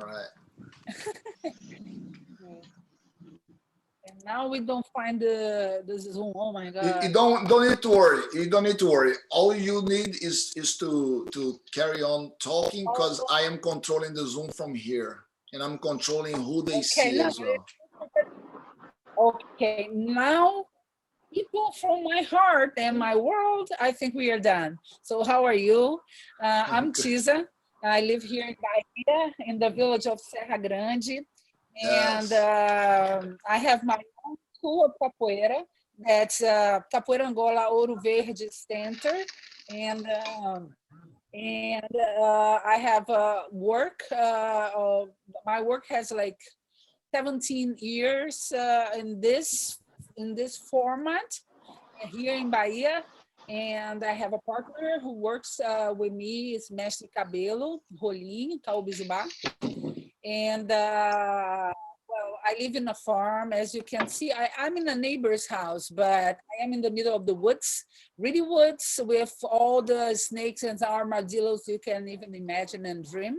All right. And now we don't find the Zoom. Oh my God. You don't need to worry. You don't need to worry. All you need is to carry on talking because I am controlling the Zoom from here and I'm controlling who they Okay, see no, as well. okay. Now, people from my heart and my world, I think we are done. So how are you? I'm Tizsa. I live here in Bahia, in the village of Serra Grande. And Yes. I have my own school of capoeira. That's Capoeira Angola Ouro Verde Center. And I have work. My work has like 17 years in this format here in Bahia. And I have a partner who works with me, is Mestre Cabelo, Rolim, Caubizibá. And well, I live in a farm. As you can see, I'm in a neighbor's house, but I am in the middle of the woods, really woods with all the snakes and armadillos you can even imagine and dream.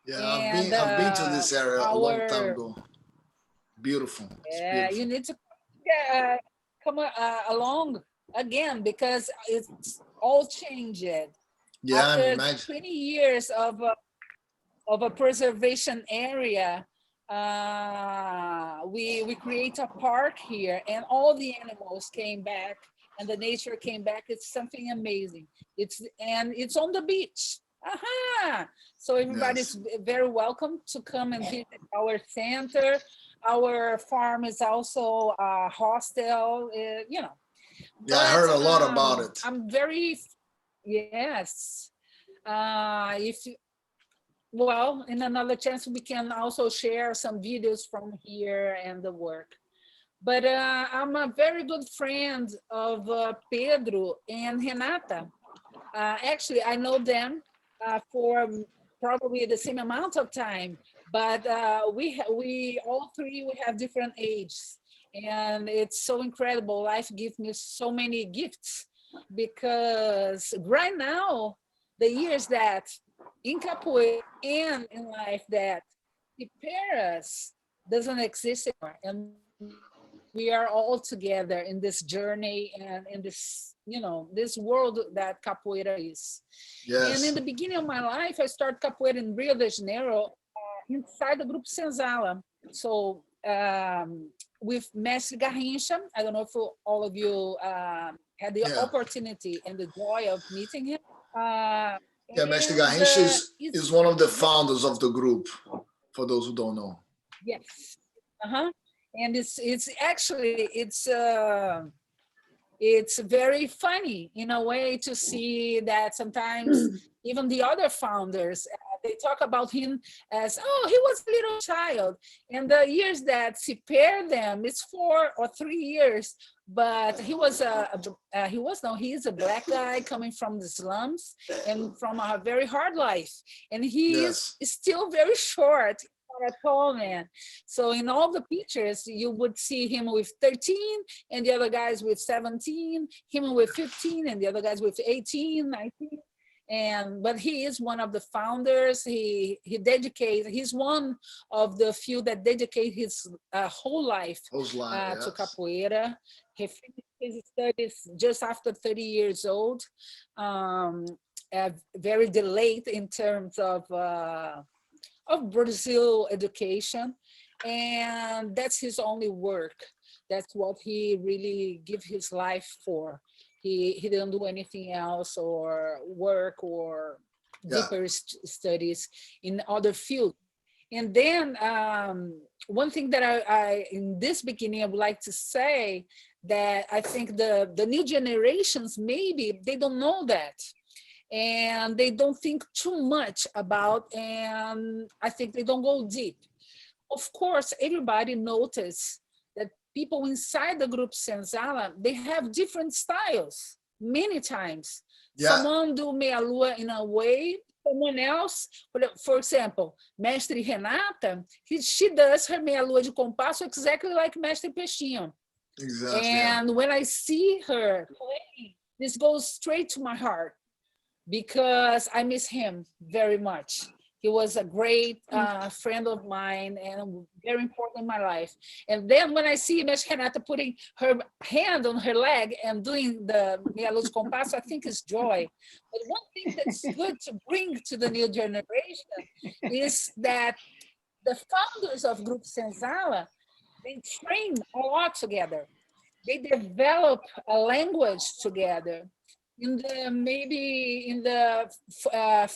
Yeah, And I've been to this area a long time our ago. Beautiful. It's yeah, you beautiful. need to come along again because it's all changed Yeah, I'm after imagine. 20 years of a preservation area. We create a park here, and all the animals came back, and the nature came back. It's something amazing. It's on the beach. Aha! So Yes. everybody's very welcome to come and visit our center. Our farm is also a hostel, you know. Yeah, I But heard a lot about it. I'm very, yes. If you, well, in another chance, we can also share some videos from here and the work. But I'm a very good friend of Pedro and Renata. Actually, I know them for probably the same amount of time, but we all three we have different ages, and it's so incredible. Life gives me so many gifts because right now the years that in capoeira and in life that prepare us doesn't exist anymore, and we are all together in this journey and in this world that capoeira is. And in Yes. the beginning of my life, I started capoeira in Rio de Janeiro inside the group Senzala. So with Mestre Garrincha, I don't know if all of you had the Yeah. opportunity and the joy of meeting him. Uh, Yeah, Mestre and Garrincha is it's one of the very founders of the group, for those who don't know. yes, uh-huh. And it's actually it's very funny in a way to see that sometimes even the other founders they talk about him as he was a little child, and the years that separe them it's 4 or 3 years, but he is a black guy coming from the slums and from a very hard life, and he is Yes. still very short, not at all, man. So in all the pictures you would see him with 13 and the other guys with 17, him with 15 and the other guys with 18, 19. And but he is one of the founders. He's one of the few that dedicate his whole life Whose line? to Yes. capoeira. He finished his studies just after 30 years old, um, very delayed in terms of Brazil education, and that's his only work. That's what he really give his life for. He didn't do anything else or work or Yeah. deeper studies in other fields. And then one thing that I in this beginning I would like to say that I think the new generations maybe they don't know that and they don't think too much about, and I think they don't go deep. Of course, everybody noticed that people inside the group Senzala, they have different styles many times. Yeah. Someone do meia lua in a way, someone else, for example, Mestre Renata, she does her meia lua de compasso exactly like Mestre Peixinho. Exactly. Yeah. And when I see her playing, this goes straight to my heart because I miss him very much. He was a great friend of mine and very important in my life. And then when I see Mestra Renata putting her hand on her leg and doing the Meia Luz Compasso, I think it's joy. But one thing that's good to bring to the new generation is that the founders of Group Senzala, they train a lot together. They develop a language together. Maybe in the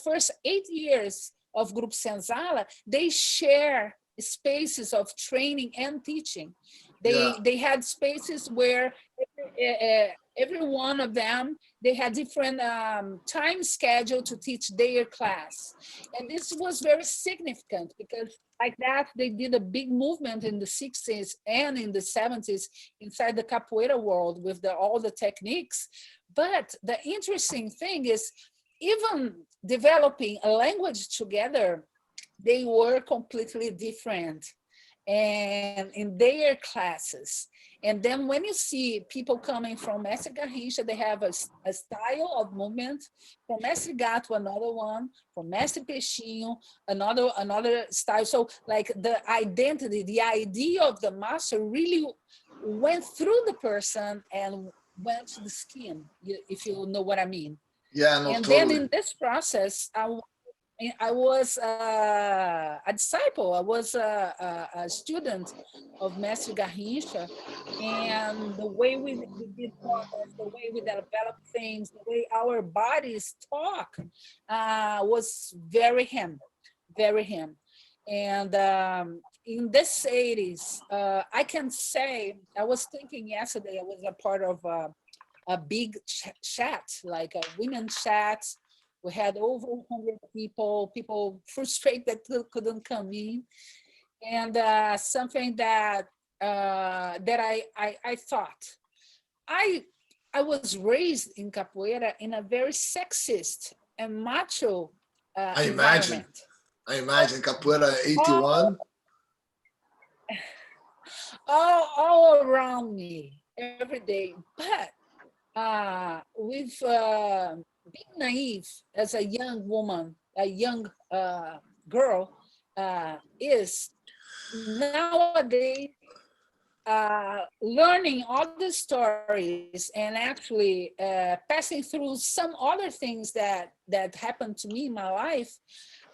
first 8 years of Group Senzala, they share spaces of training and teaching. They had spaces where every one of them, they had different time schedule to teach their class. And this was very significant because like that, they did a big movement in the 60s and in the 70s inside the capoeira world with all the techniques. But the interesting thing is, even developing a language together, they were completely different and in their classes. And then when you see people coming from Mestre Garrincha, they have a style of movement, from Mestre Gato, another one, from Mestre Peixinho, another style. So like the identity, the idea of the master really went through the person and went to the skin, if you know what I mean. Yeah, no, And totally. then in this process, I was a disciple. I was a student of Mestre Garrincha, and the way we did progress, the way we developed things, the way our bodies talk was very him, very him. And in this 80s, I can say, I was thinking yesterday, I was a part of a big chat, like a women's chat. We had over 100 people frustrated that couldn't come in. And something that I thought, I was raised in capoeira in a very sexist and macho environment. I imagine Capoeira 81. All around me every day. But with being naive as a young woman, a young girl, is nowadays learning all the stories and actually passing through some other things that happened to me in my life,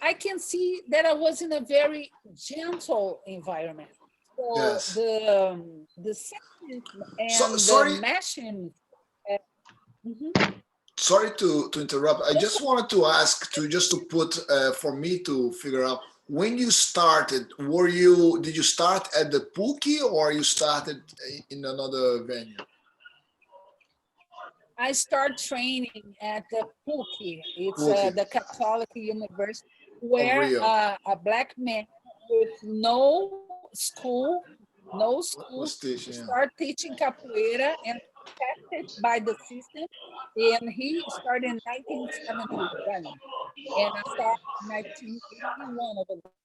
I can see that I was in a very gentle environment. So Yes. the sexism and Sorry, the mashing. sorry to interrupt. I just wanted to ask just to put for me to figure out, when you started, did you start at the Puki or you started in another venue? I started training at the PUC. It's Puki the Catholic University, of where Rio. a black man with no school, Was teaching, yeah. started teaching capoeira and tested by the system. And he started in 1971, and I started in 1981 over there.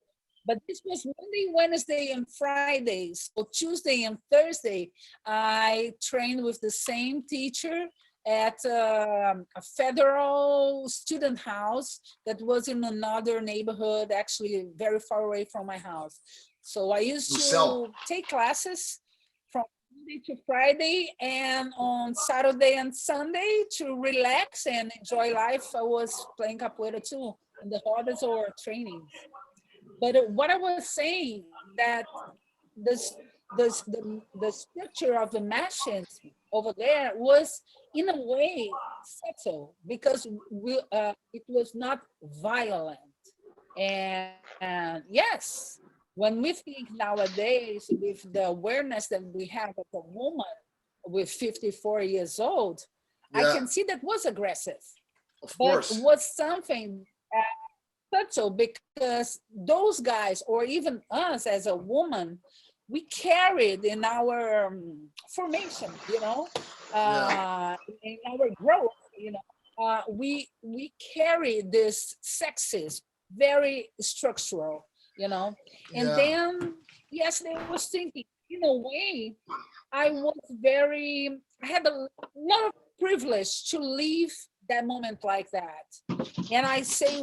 But this was Monday, Wednesday, and Friday. So Tuesday and Thursday, I trained with the same teacher at a federal student house that was in another neighborhood, actually very far away from my house. So I used to take classes from Monday to Friday, and on Saturday and Sunday to relax and enjoy life, I was playing capoeira too in the holidays or trainings. But what I was saying, that this the structure of the machines over there was in a way subtle, because it was not violent. And yes, when we think nowadays with the awareness that we have of a woman with 54 years old, I Yeah, can see that was aggressive, of but course. was something subtle, because those guys, or even us as a woman, we carried in our formation, Yeah, in our growth, we carry this sexism, very structural, and yeah, then yes, I was thinking, in a way, I had a lot of privilege to live that moment like that. And I say,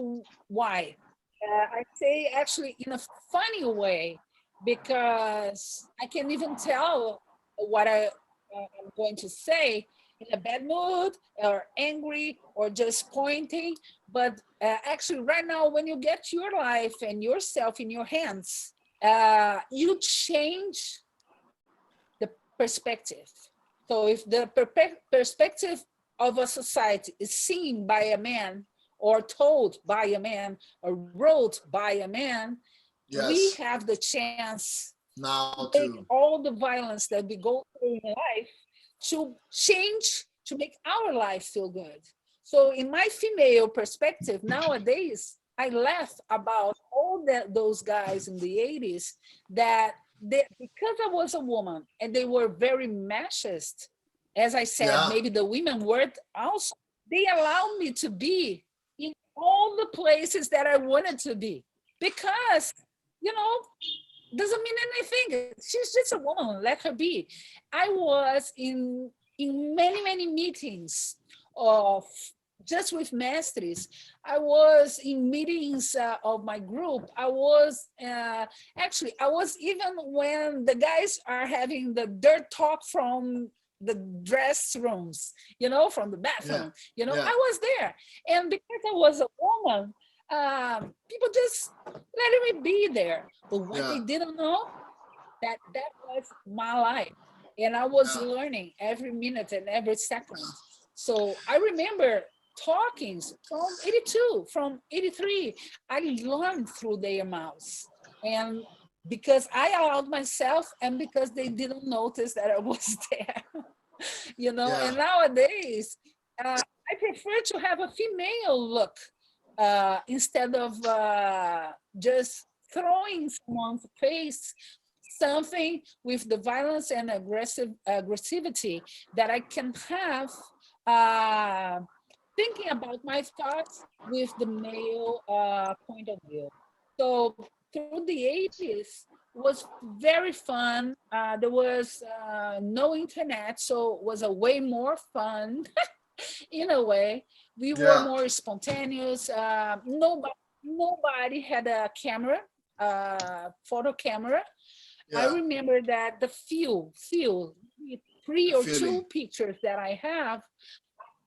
why? I say actually in a funny way, because I can even tell what I'm going to say in a bad mood or angry or just pointing. But actually, right now, when you get your life and yourself in your hands, you change the perspective. So if the perspective of a society is seen by a man or told by a man or wrote by a man, we Yes. have the chance Now to make too. all the violence that we go through in life to change, to make our life feel good. So in my female perspective nowadays, I laugh about all those guys in the 80s that because I was a woman and they were very machist, as I said, Yeah. maybe the women were also, they allowed me to be in all the places that I wanted to be because, you know, doesn't mean anything. She's just a woman. Let her be. I was in many meetings of just with mestres. I was in meetings of my group. I was actually I was even when the guys are having the dirt talk from the dress rooms, from the Yeah. bathroom. Yeah. I was there, and because I was a woman, people just letting me be there. But what Yeah. they didn't know, that was my life. And I was Yeah. learning every minute and every second. So I remember talkings from 82, from 83. I learned through their mouths. And because I allowed myself and because they didn't notice that I was there, Yeah. and nowadays, I prefer to have a female look instead of just throwing someone's face something with the violence and aggressivity that I can have uh, thinking about my thoughts with the male point of view. So through the 80s was very fun. There was no internet, so it was a way more fun in a way. We were Yeah. more spontaneous. Nobody had a camera, photo camera. I Yeah. remember that the few, The three or feeling. two pictures that I have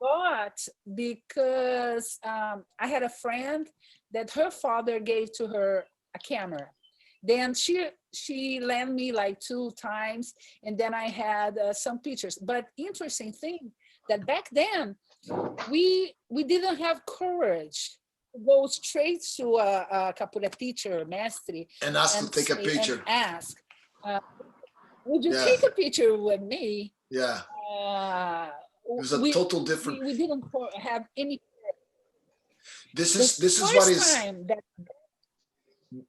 got because I had a friend that her father gave to her a camera. Then she lent me like two times, and then I had some pictures. But interesting thing that back then we didn't have courage to go straight to a capoeira teacher, mestre, And ask to and take a say and picture. ask, uh, "Would you Yeah. take a picture with me?" Yeah. Uh, It was a we, total different. we didn't have any. This The is this is what first is time that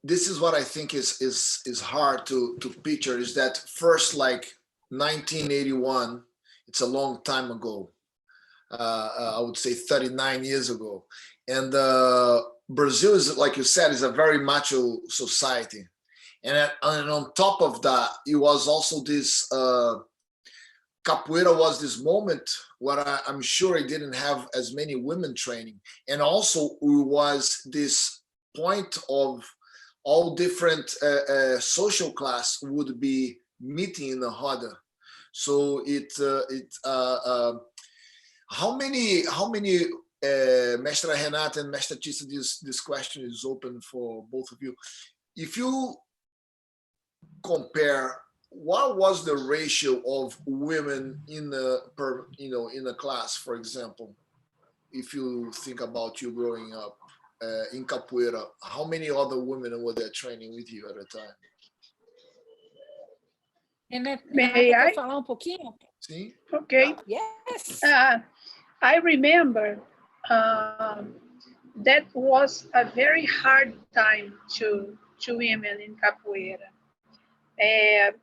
this is what I think is hard to picture is that first like 1981. It's a long time ago. I would say 39 years ago, and Brazil is, like you said, is a very macho society, and on top of that, it was also this capoeira was this moment where I'm sure it didn't have as many women training, and also it was this point of all different social class would be meeting in the roda. So how many Mestra Renata and Mestra Tisza, this question is open for both of you. If you compare what was the ratio of women in the per in a class, for example, if you think about you growing up in capoeira, how many other women were there training with you at the time? Renata May quer I? falar um pouquinho? See? Okay. Yes. I remember that was a very hard time to women in capoeira.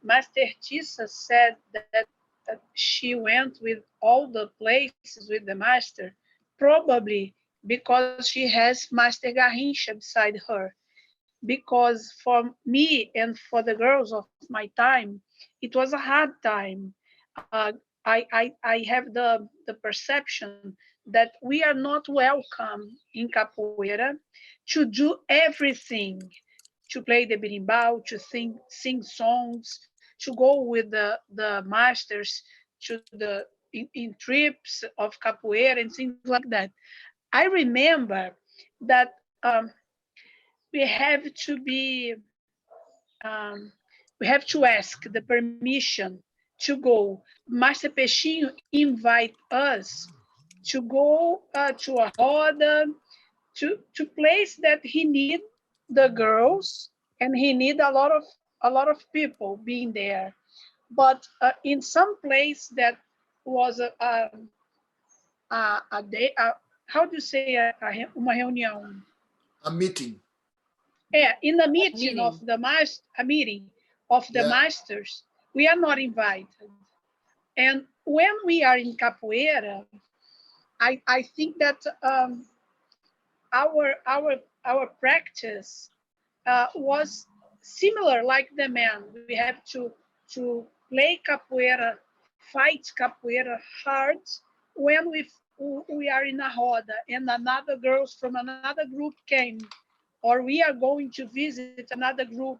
Master Tizsa said that she went with all the places with the master, probably because she has Master Garrincha beside her. Because for me and for the girls of my time, it was a hard time. Uh, I have the perception that we are not welcome in capoeira to do everything, to play the berimbau, to sing songs, to go with the masters to the in trips of capoeira and things like that. I remember that we have to be we have to ask the permission to go. Master Peixinho invite us to go to a roda, to place that he need the girls, and he need a lot of people being there. But in some place that was a day, how do you say uma reunião? A meeting. Yeah, in the meeting Meeting. of the master, a meeting of the Yeah. masters, we are not invited. And when we are in capoeira, I think that our practice was similar like the men. We have to play capoeira, fight capoeira hard when we are in a roda and another girls from another group came, or we are going to visit another group.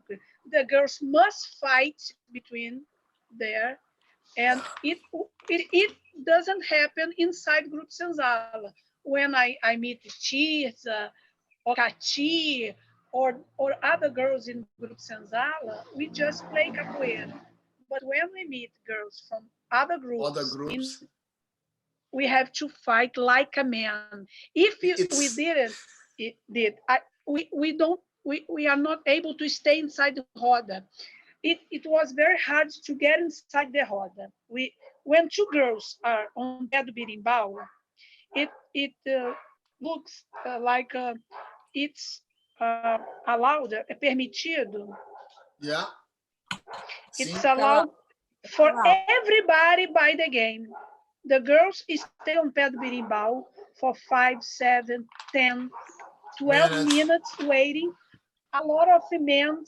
The girls must fight between there, and it doesn't happen inside Group Senzala. When I meet Tizsa or Kati or other girls in Group Senzala, we just play capoeira. But when we meet girls from other Other groups, groups. we have to fight like a man. If we It's didn't, it did. We don't. We are not able to stay inside the roda. It was very hard to get inside the roda. When two girls are on pé do birimbau, it looks like it's allowed, permitido. yeah. It's See. allowed for Wow. everybody by the game. The girls stay on pé do birimbau for 5, 7, 10, 12 Minutes. minutes waiting. A lot of men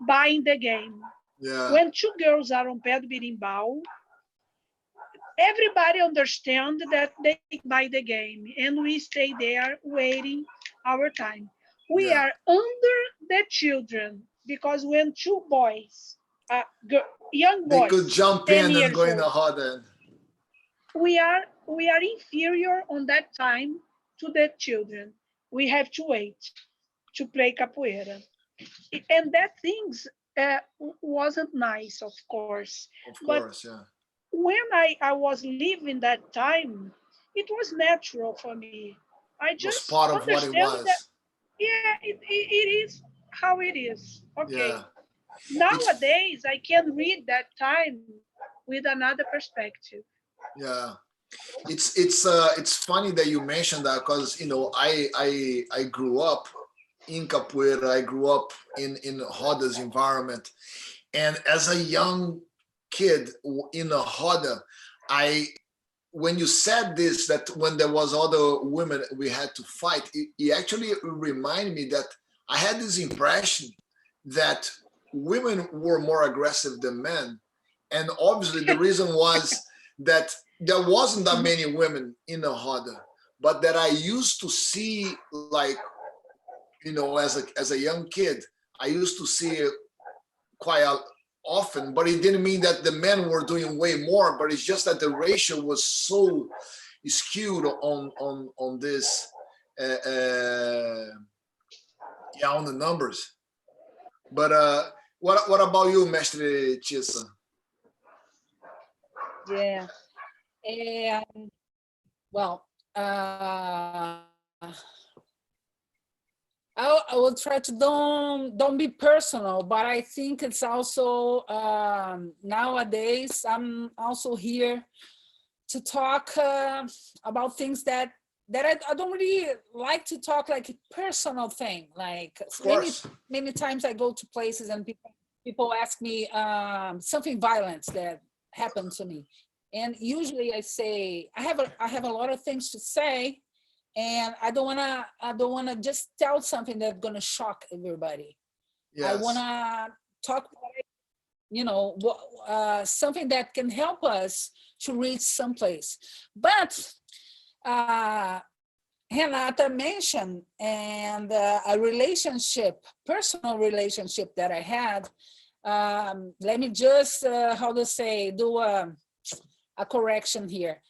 buying the game. Yeah. When two girls are on pé do birimbau, everybody understands that they buy the game, and we stay there waiting our time. We Yeah. are under the children because when two boys, uh, young They could boys, jump 10 in and years go in old, a hot end. we are inferior on that time to the children. We have to wait to play capoeira, and that things wasn't nice, of course. Of But course, yeah. when I was living that time, it was natural for me. I It was just part of what it understand that, was. yeah, it is how it is. Okay. Yeah. It's Nowadays, I can read that time with another perspective. yeah. It's funny that you mentioned that because I grew up in capoeira. I grew up in Roda's environment, and as a young kid in a Roda, I when you said this, that when there was other women we had to fight, it actually reminded me that I had this impression that women were more aggressive than men, and obviously the reason was that there wasn't that many women in the Roda, but that I used to see, like, as a young kid, I used to see it quite often, but it didn't mean that the men were doing way more, but it's just that the ratio was so skewed on this yeah, on the numbers. But what about you, Mestre Tisza? Yeah. And well, I will try to don't be personal, but I think it's also nowadays I'm also here to talk about things that I don't really like to talk like a personal thing. Like Of many course. many times I go to places and people ask me something violent that happened to me, and usually I say I have a lot of things to say, and I don't wanna just tell something that's gonna shock everybody. I Yes. wanna talk, something that can help us to reach someplace. But uh, Renata mentioned, and a relationship, personal relationship that I had. Let me just, how to say, do a correction here.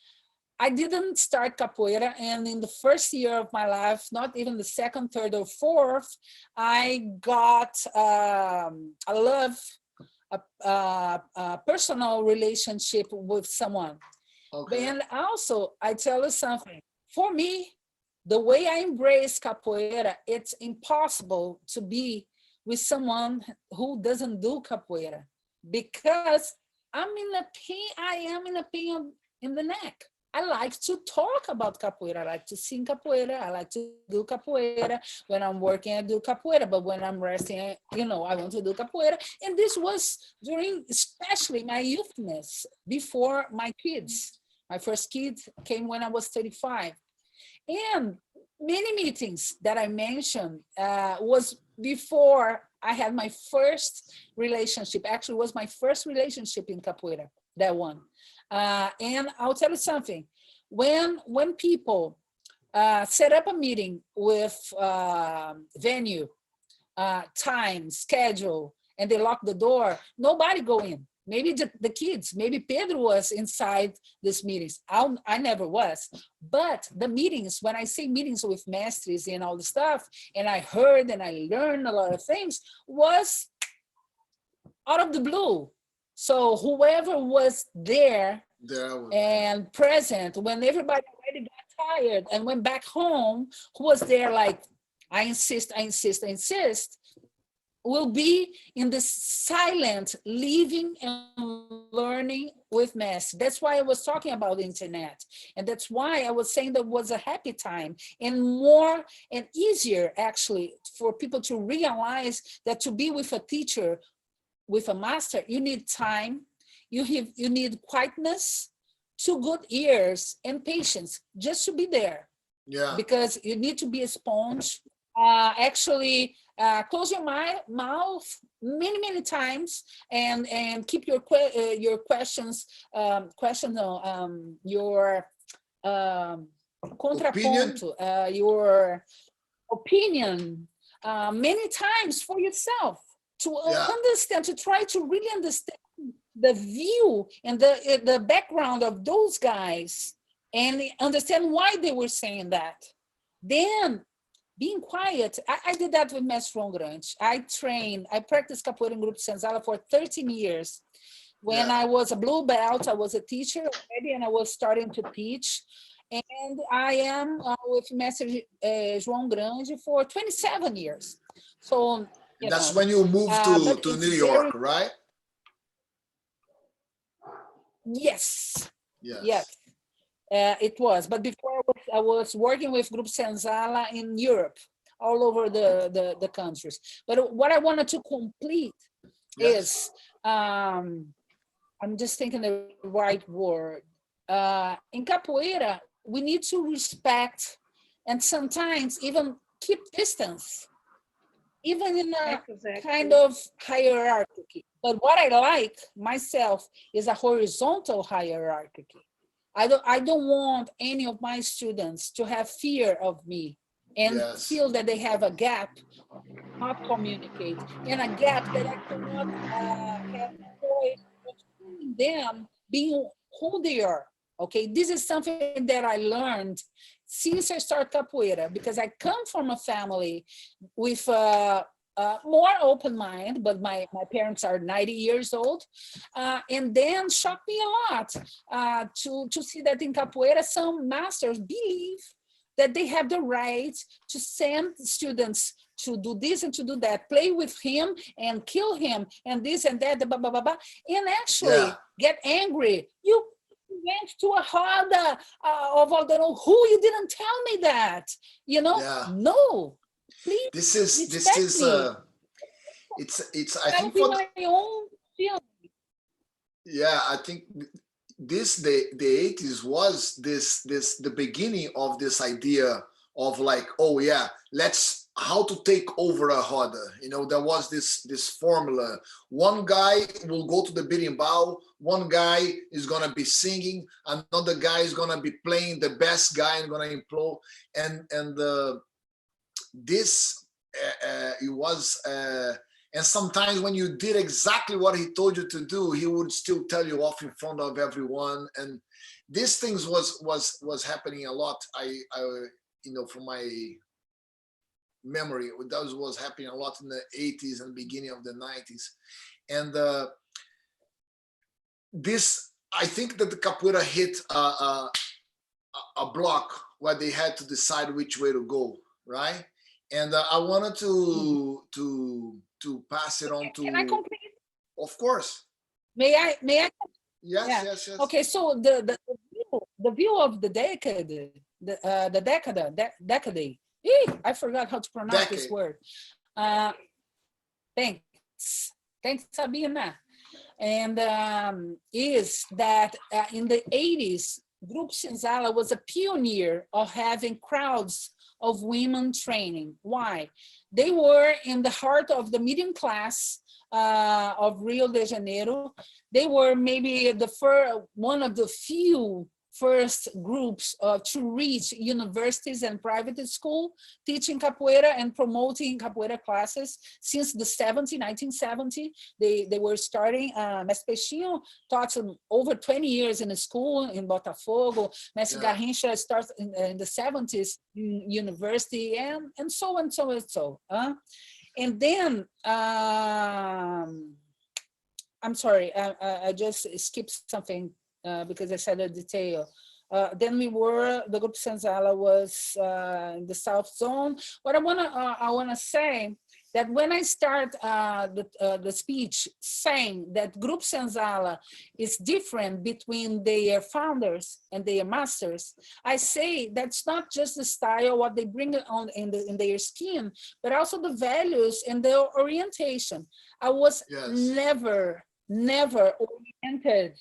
I didn't start capoeira, and in the first year of my life, not even the second, third, or fourth, I got a love, a personal relationship with someone. Okay. And also, I tell you something. For me, the way I embrace capoeira, it's impossible to be with someone who doesn't do capoeira because I'm in a pain. I am in a pain in the neck. I like to talk about capoeira. I like to sing capoeira. I like to do capoeira. When I'm working, I do capoeira. But when I'm resting, I want to do capoeira. And this was during, especially my youthness, before my kids. My first kid came when I was 35. And many meetings that I mentioned was before I had my first relationship. Actually, was my first relationship in capoeira, that one. And I'll tell you something. When people set up a meeting with venue, time, schedule, and they lock the door, nobody go in. Maybe the kids, maybe Pedro was inside these meetings. I never was. But the meetings, when I say meetings with mestres and all the stuff, and I heard and I learned a lot of things, was out of the blue. So whoever was there and present when everybody already got tired and went back home, who was there like, I insist, I insist, I insist, will be in the silent living and learning with mass. That's why I was talking about the internet. And that's why I was saying that was a happy time and more and easier actually for people to realize that to be with a teacher, with a master, you need time, you need quietness, two good ears and patience just to be there. Yeah. Because you need to be a sponge. Actually, close your mouth many times and keep your questions, your Opinion. contraponto, your opinion many times for yourself to understand, to try to really understand the view and the background of those guys and understand why they were saying that. Then being quiet. I did that with Mestre Grande. I practiced capoeira in Group Senzala for 13 years. When I was a blue belt, I was a teacher already, and I was starting to teach. And I am with Mestre João Grande for 27 years. So, that's when you moved to New York, right? Yes. Yes. Yes. It was, but before I was working with Group Senzala in Europe, all over the countries. But what I wanted to complete is, I'm just thinking the right word. In capoeira, we need to respect and sometimes even keep distance, even in a kind of hierarchy. But what I like myself is a horizontal hierarchy. I don't want any of my students to have fear of me and feel that they have a gap, not communicate, and a gap that I cannot have joy of seeing them being who they are. Okay, this is something that I learned since I started capoeira, because I come from a family with more open mind, but my parents are 90 years old. And then shocked me a lot to see that in capoeira, some masters believe that they have the right to send students to do this and to do that, play with him and kill him and this and that, blah, blah, blah, blah, and actually get angry. You went to a roda of I don't know who, you didn't tell me that, no. Please, this is it's I think for my own feeling. Yeah, I think the 80s was this the beginning of this idea of like, oh yeah, let's how to take over a roda. You know, there was this formula. One guy will go to the berimbau, one guy is gonna be singing, another guy is gonna be playing the best guy and gonna implode. And this it was. And sometimes when you did exactly what he told you to do, he would still tell you off in front of everyone. And these things was happening a lot. I you know, from my memory, that was happening a lot in the 80s and beginning of the 90s. And this, I think that the capoeira hit a block where they had to decide which way to go, right? And I wanted to pass it on Can I to, complete? of course, May I? May I? yes, Yeah. yes, yes, Okay. So the view of the decade, the decade. I forgot how to pronounce this decade, word. Uh, thanks, Sabina. And is that in the 80s, Group Senzala was a pioneer of having crowds of women training. Why? They were in the heart of the medium class of Rio de Janeiro. They were maybe one of the few first groups to reach universities and private school, teaching capoeira and promoting capoeira classes since the 1970. They were starting. Mestre Peixinho taught over 20 years in a school in Botafogo. Mestre yeah, Garrincha started in the 70s in university, and so and so and so. And then, I'm sorry, I just skipped something because I said a detail. Then the group Senzala was in the South Zone. What I wanna say that when I start the speech saying that Group Senzala is different between their founders and their masters, I say that's not just the style, what they bring on in their skin, but also the values and their orientation. I was yes, never oriented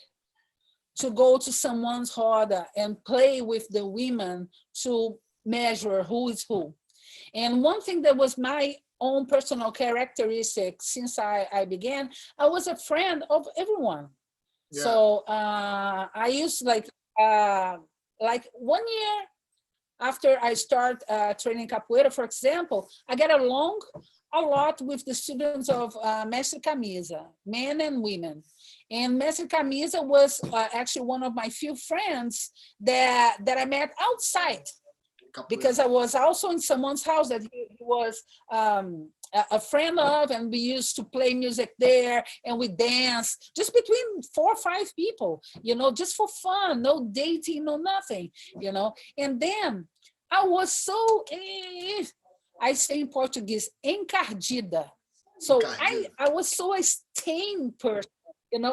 to go to someone's roda and play with the women to measure who is who. And one thing that was my own personal characteristic since I began, I was a friend of everyone. yeah, So I used like 1 year after I start training capoeira, for example, I get along a lot with the students of Mestre Camisa, men and women. And Mestre Camisa was actually one of my few friends that I met outside, capoeira, because I was also in someone's house that he was a friend of, and we used to play music there, and we danced just between 4 or 5 people, just for fun, no dating, no nothing, And then I was so, I say in Portuguese, encardida. So encardido, I was so a stain person,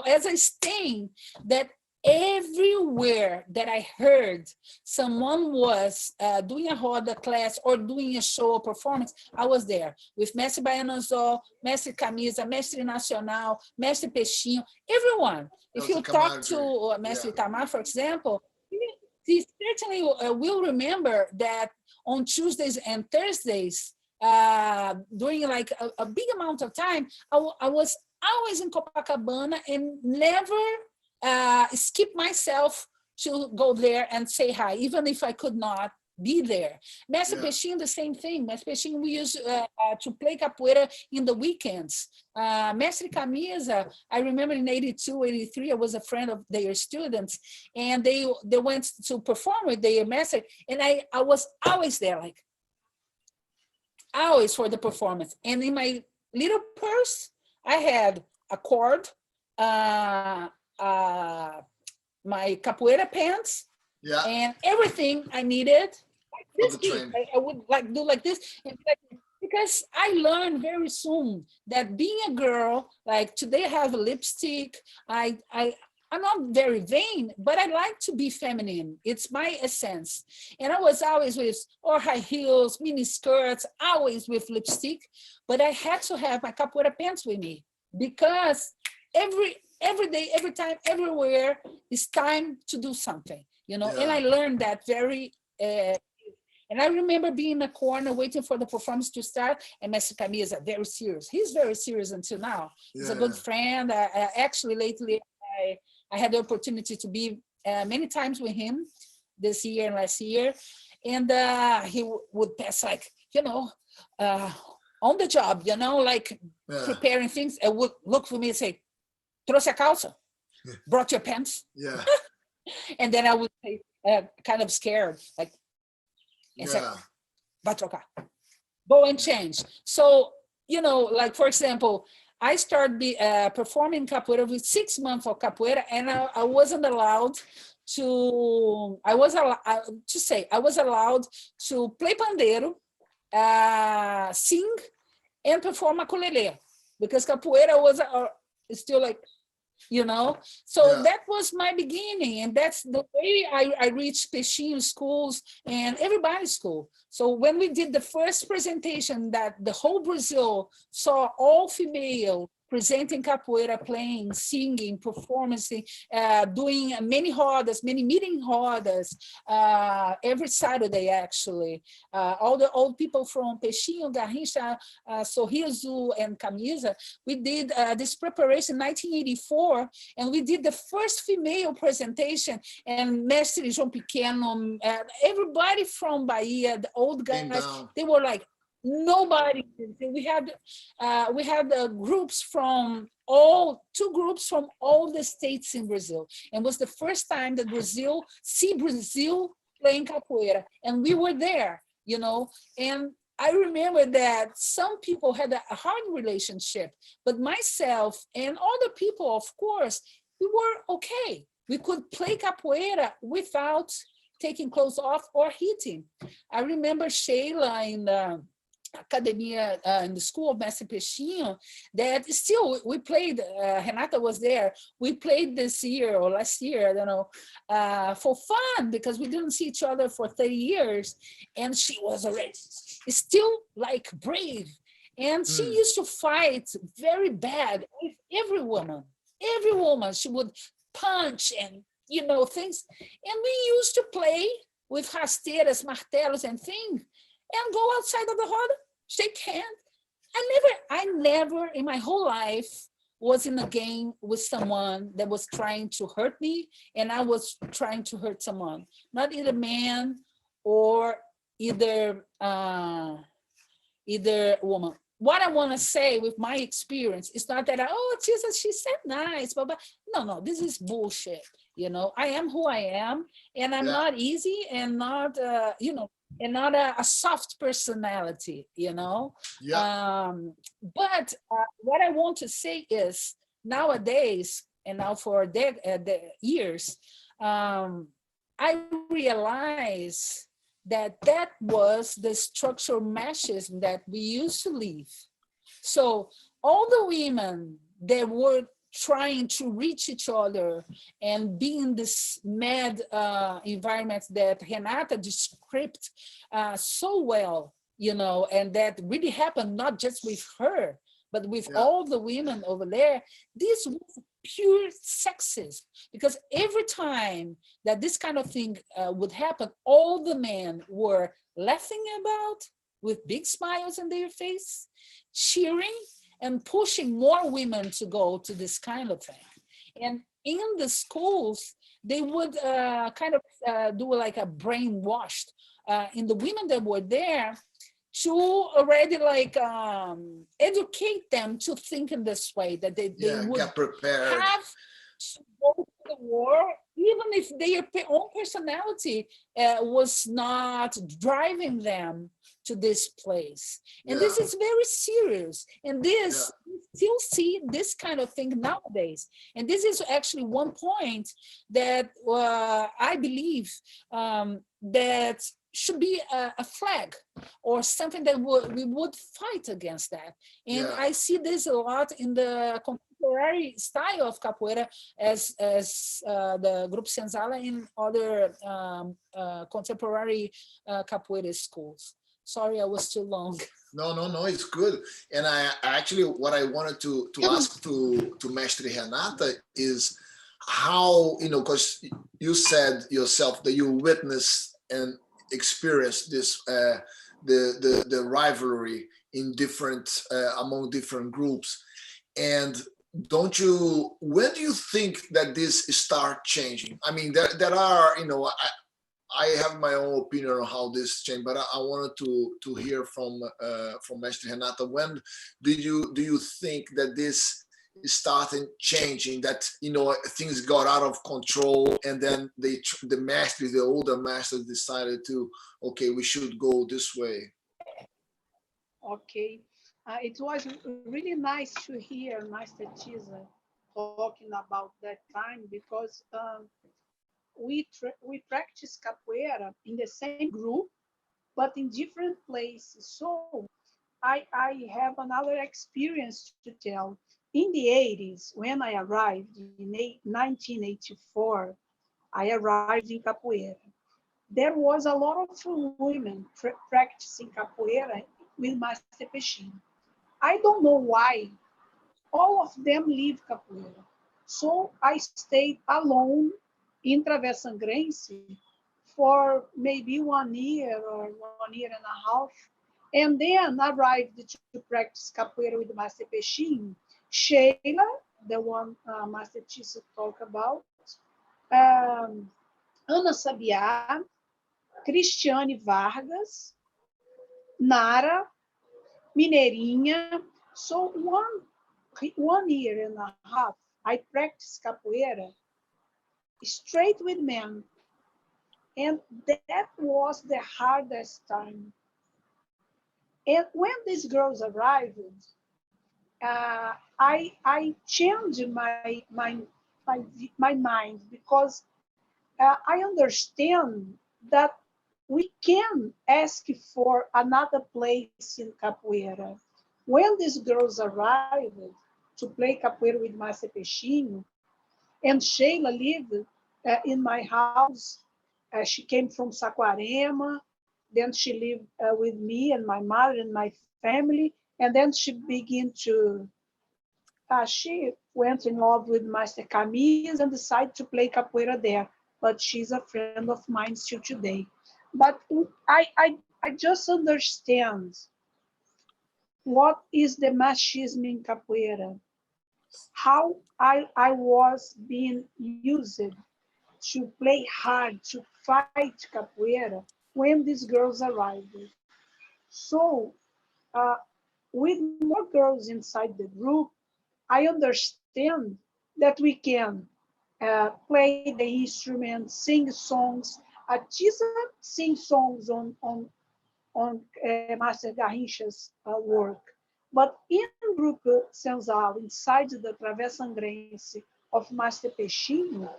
as a stain that everywhere that I heard someone was doing a roda class or doing a show or performance, I was there with Mestre Baianazol, Mestre Camisa, Mestre Nacional, Mestre Peixinho, everyone. that If was the you talk camaraderie, to yeah, Mestre Tamar, for example, he certainly will remember that on Tuesdays and Thursdays, during like a big amount of time, I was always in Copacabana and never skip myself to go there and say hi, even if I could not be there. Mestre yeah, Peixinho, the same thing. Mestre Peixinho, we used to play capoeira in the weekends. Mestre Camisa, I remember in 82, 83, I was a friend of their students, and they went to perform with their master, and I was always there, like always for the performance. And in my little purse, I had a cord, uh, uh, my capoeira pants, yeah, and everything I needed. Like for this the big, train. I would like do like this, because I learned very soon that being a girl, like today I have a lipstick. I'm not very vain, but I like to be feminine. It's my essence. And I was always with or high heels, mini skirts, always with lipstick. But I had to have my capoeira pants with me, because every day, every time, everywhere, it's time to do something. And Yeah, I learned that very And I remember being in a corner waiting for the performance to start, and Mestre Camisa, very serious. He's very serious until now. He's a good friend. Actually, lately, I had the opportunity to be many times with him this year and last year. And he would pass like, on the job, like preparing things, and would look for me and say, trouxe a calça? Brought your pants? Yeah. And then I would say, kind of scared, like, and say, vai trocar. Go and change. So, like, for example, I started performing capoeira with 6 months of capoeira, and I wasn't allowed to, I was allowed to play pandeiro, sing, and perform ukulele, because capoeira was still like, so that was my beginning, and that's the way I reached Peixinho schools and everybody's school. So when we did the first presentation that the whole Brazil saw all female presenting capoeira, playing, singing, performing, doing many rodas, many meeting rodas, every Saturday, actually. All the old people from Peixinho, Garrincha, Sorriso, and Camisa, we did this preparation in 1984, and we did the first female presentation, and Mestre João Pequeno, everybody from Bahia, the old guys, they were like, nobody. We had groups from two groups from all the states in Brazil, and it was the first time that Brazil playing capoeira, and we were there, and I remember that some people had a hard relationship, but myself and other people, of course, we were okay. We could play capoeira without taking clothes off or hitting. I remember Sheila in the academia in the school of Mestre Peixinho, that still we played, Renata was there, we played this year or last year, I don't know, for fun, because we didn't see each other for 30 years, and she was already still like brave, and she used to fight very bad with every woman, she would punch and things, and we used to play with rasteiras, martelos and things, and go outside of the roda, shake hands. I never in my whole life was in a game with someone that was trying to hurt me, and I was trying to hurt someone, not either man or either woman. What I want to say with my experience is not that, Jesus, she said nice, but no, this is bullshit. I am who I am, and I'm not easy, and not, and not a soft personality, But what I want to say is, nowadays, and now for the years, I realize that was the structural meshes that we used to live. So all the women that were trying to reach each other and be in this mad environment that Renata described so well, and that really happened not just with her, but with all the women over there. This was pure sexism, because every time that this kind of thing would happen, all the men were laughing about with big smiles on their face, cheering and pushing more women to go to this kind of thing. And in the schools, they would kind of do like a brainwashed in the women that were there, to already like educate them to think in this way, that they would get prepared, have to go to the war, even if their own personality was not driving them to this place. And this is very serious. And this, we still see this kind of thing nowadays. And this is actually one point that I believe that should be a flag or something that we would fight against that. And I see this a lot in the contemporary style of capoeira, as the Group Senzala in other contemporary capoeira schools. Sorry, I was too long. No, it's good. And I actually, what I wanted to ask to Mestre Renata is how, because you said yourself that you witnessed and experience this the rivalry in different among different groups. And don't you, when do you think that this start changing? I mean, there are, you know, I have my own opinion on how this changed, but I wanted to hear from Mestre Renata. When do you think that this started changing? That, you know, things got out of control, and then the masters, the older masters, decided to, okay, we should go this way. Okay. It was really nice to hear Master Tisza talking about that time because we practice capoeira in the same group, but in different places. So I have another experience to tell. In the 80s, when I arrived in 1984, I arrived in capoeira. There was a lot of women practicing capoeira with Master Peixinho. I don't know why all of them leave capoeira. So I stayed alone in Travessangrense for maybe 1 year or 1 year and a half, and then arrived to practice capoeira with Master Peixinho, Sheila, the one Master Tisza talked about, um, Ana Sabiá, Cristiane Vargas, Nara, Mineirinha. So 1 year and a half, I practiced capoeira straight with men. And that was the hardest time. And when these girls arrived, I changed my mind because I understand that we can ask for another place in capoeira. When these girls arrived to play capoeira with Márcia Peixinho, and Sheila lived in my house. She came from Saquarema. Then she lived with me and my mother and my family. And then she began to, she went in love with Master Camis and decided to play capoeira there. But she's a friend of mine still today. But I just understand what is the machismo in capoeira, how I was being used to play hard, to fight capoeira when these girls arrived. So, uh, with more girls inside the group, I understand that we can play the instruments, sing songs. Tisa sings songs on Master Garrincha's work. But in Group Senzala, inside the Travessangrense of Master Peixinho,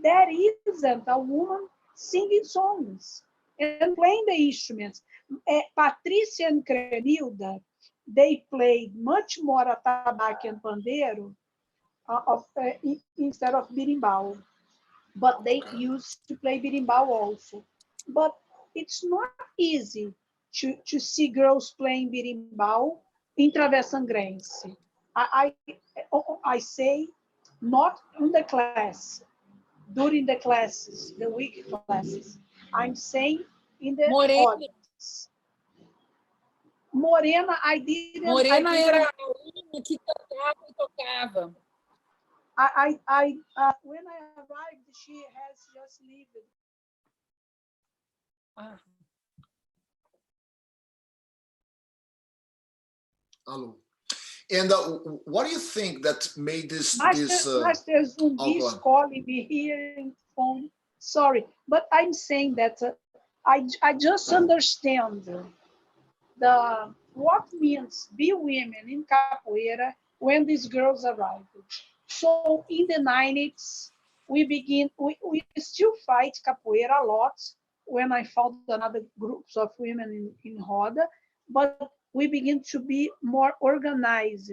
there isn't a woman singing songs and playing the instruments. Patrícia and Crenilda, they played much more atabaque and pandeiro instead of berimbau, but they Okay. used to play berimbau also. But it's not easy to see girls playing berimbau in Travessangrense. I say not in the class, during the classes, the week classes. I'm saying in the Morena, rodas. Morena, I Morena era didn't, a única que cantava e tocava. when I arrived, she has just left. Ah, Hello. And what do you think that made this Master oh, Zumbi go is on. calling me here in phone. Sorry, but I'm saying that I just understand the what means be women in capoeira when these girls arrived. So in the 90s, we still fight capoeira a lot when I found another groups of women in Roda, but we begin to be more organized.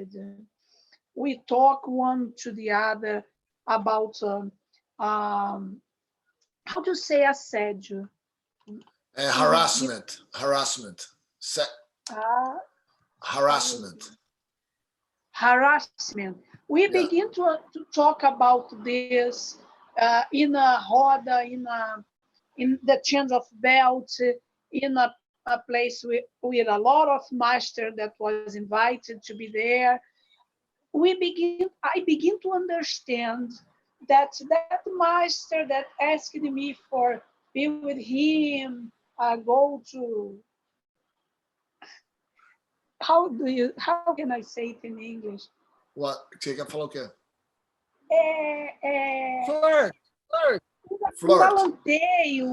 We talk one to the other about um, how to say assédio. We begin Harassment, uh, harassment. harassment. We Yeah. begin to talk about this in a roda, in the change of belt. in a place with a lot of master that was invited to be there. I begin to understand that that master that asked me for be with him, go to, how can I say it in English? What? Você quer falar o quê? Flirt, flirt. Flirt. Galanteio,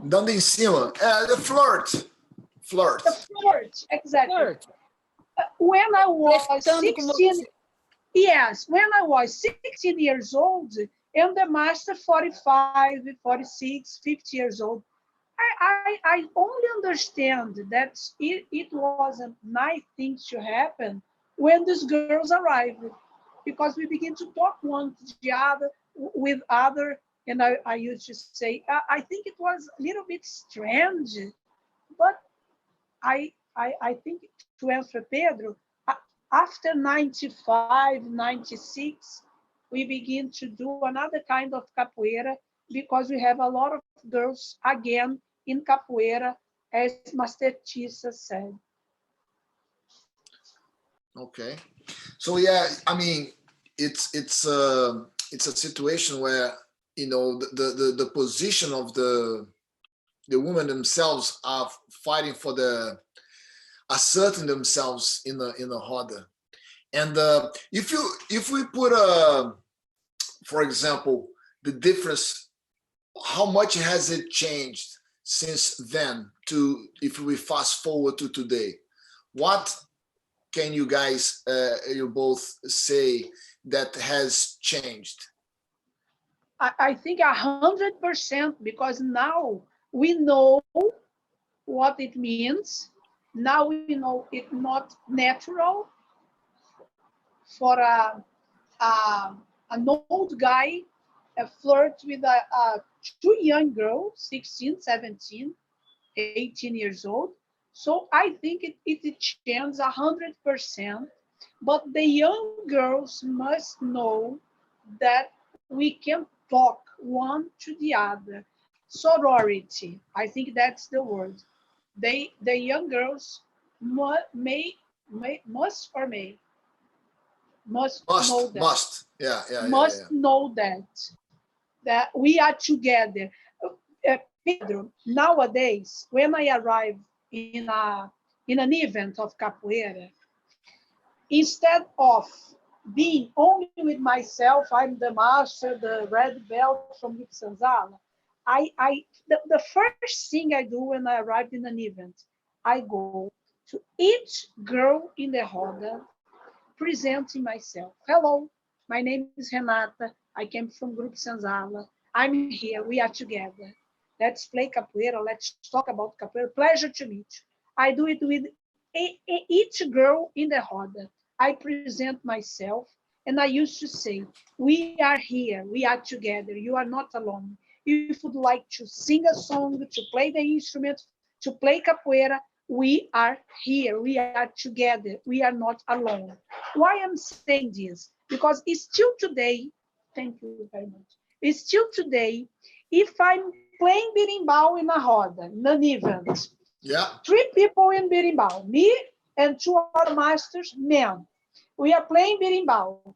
Dando em cima. The flirt. Flirt. the flirt, exactly. Flirt. When I was Flertando com 16, você. yes, when I was 16 years old, and the master 45, 46, 50 years old, I only understand that it was a nice thing to happen when these girls arrived, because we begin to talk one to the other with other, and I used to say, I think it was a little bit strange, but I think, to answer Pedro, after 95, 96, we begin to do another kind of capoeira because we have a lot of girls again in capoeira, as Master Tisza said. Okay. So yeah, I mean, it's a situation where, you know, the position of the women themselves are fighting for asserting themselves in the roda. And if we put for example, the difference, how much has it changed since then to if we fast forward to today? What can you guys you both say that has changed? I think 100%, because now we know what it means. Now we know it's not natural for an old guy flirt with a two young girl, 16, 17, 18 years old. So I think it changes 100%. But the young girls must know that we can talk one to the other. Sorority, I think that's the word. The young girls must or may must know that. Must. Know that we are together. Pedro, nowadays, when I arrive in an event of capoeira, instead of being only with myself, I'm the master, the red belt from Sanzala. The first thing I do when I arrive in an event, I go to each girl in the roda, presenting myself. Hello, my name is Renata. I came from Group Sanzala. I'm here. We are together. Let's play capoeira. Let's talk about capoeira. Pleasure to meet you. I do it with each girl in the roda. I present myself, and I used to say, we are here. We are together. You are not alone. If you would like to sing a song, to play the instrument, to play capoeira, we are here. We are together. We are not alone. Why I'm saying this? Because it's still today, thank you very much. It's still today, if I'm playing berimbau in a roda, in an event, three people in berimbau, me and two other masters, men. We are playing berimbau.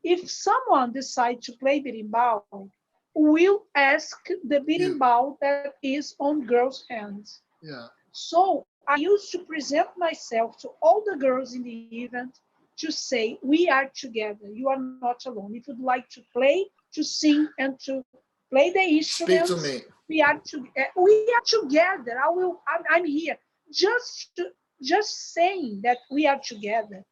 If someone decides to play berimbau, we'll ask the berimbau that is on girls' hands. So I used to present myself to all the girls in the event to say, we are together. You are not alone. If you'd like to play, to sing, and to play the instruments, speak to me. We are together. I'm here. Just saying that we are together,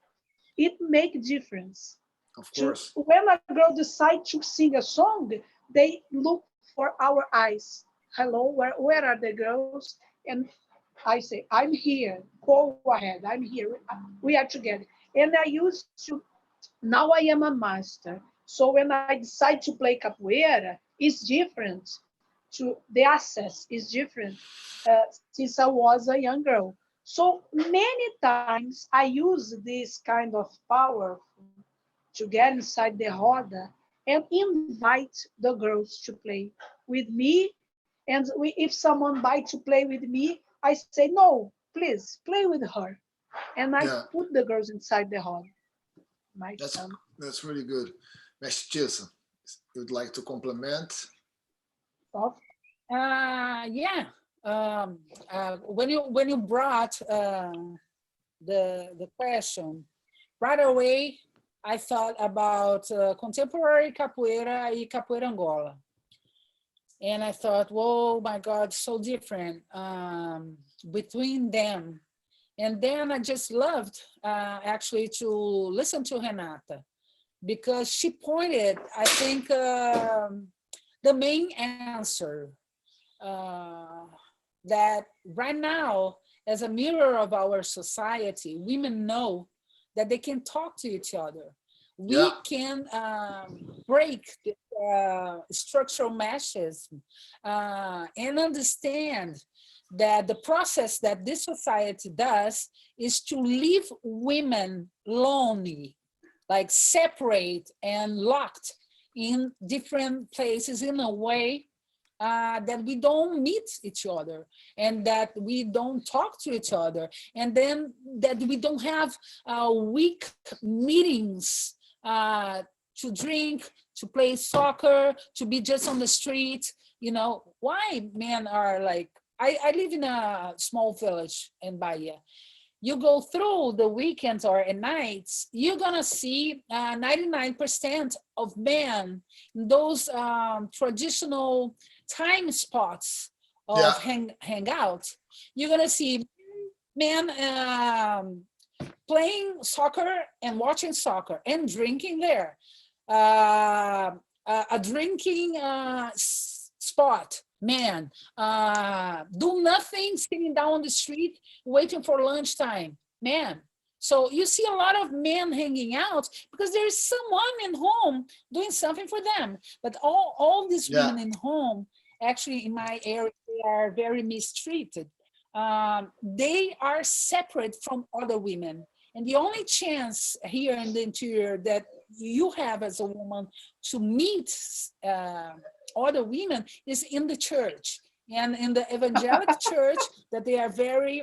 it makes difference. Of course. When a girl decides to sing a song, they look for our eyes. Hello, where are the girls? And I say, I'm here. Go ahead. I'm here. We are together. And I used to, now I am a master. So when I decide to play capoeira, it's different. To the access is different since I was a young girl. So many times I use this kind of power to get inside the roda and invite the girls to play with me. And if someone buy to play with me, I say, no, please play with her. And I Yeah, put the girls inside the hall, my that's son. that's really good. Mestra Tisza, you'd like to compliment? Of Yeah. When you brought the question, right away I thought about contemporary capoeira e capoeira Angola, and I thought, whoa, my God, so different between them. And then I just loved actually to listen to Renata because she pointed, I think, the main answer uh, that right now, as a mirror of our society, women know that they can talk to each other. Yeah, We can break the structural meshes and understand that the process that this society does is to leave women lonely, like separate and locked in different places in a way that we don't meet each other and that we don't talk to each other, and then that we don't have week meetings to drink, to play soccer, to be just on the street. You know, why men are like, I live in a small village in Bahia. You go through the weekends or at nights, you're gonna see 99% of men in those traditional time spots yeah, of hangout. You're gonna see men playing soccer and watching soccer and drinking there. A drinking spot, man, do nothing, sitting down on the street, waiting for lunchtime, man. So you see a lot of men hanging out because there's someone in home doing something for them. But all these yeah, women in home, actually in my area, they are very mistreated. They are separate from other women. And the only chance here in the interior that you have as a woman to meet other women is in the church, and in the evangelic church, that they are very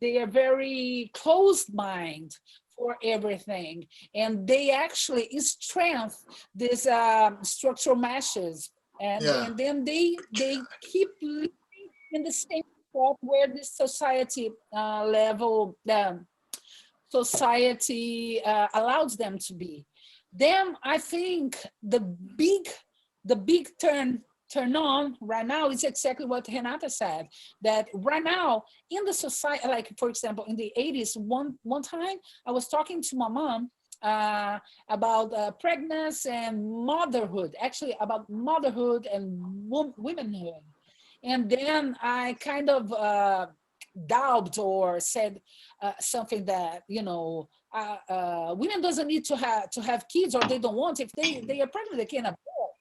they are very closed mind for everything, and they actually strength these structural meshes, yeah, and then they keep living in the same spot where this society level society allows them to be. Then I think the big turn on right now is exactly what Renata said. That right now in the society, like for example, in the 80s, one time I was talking to my mom about pregnancy and motherhood, actually about motherhood and womanhood. And then I kind of doubted or said something that, women doesn't need to have kids, or they don't want. If they are pregnant, they can abort.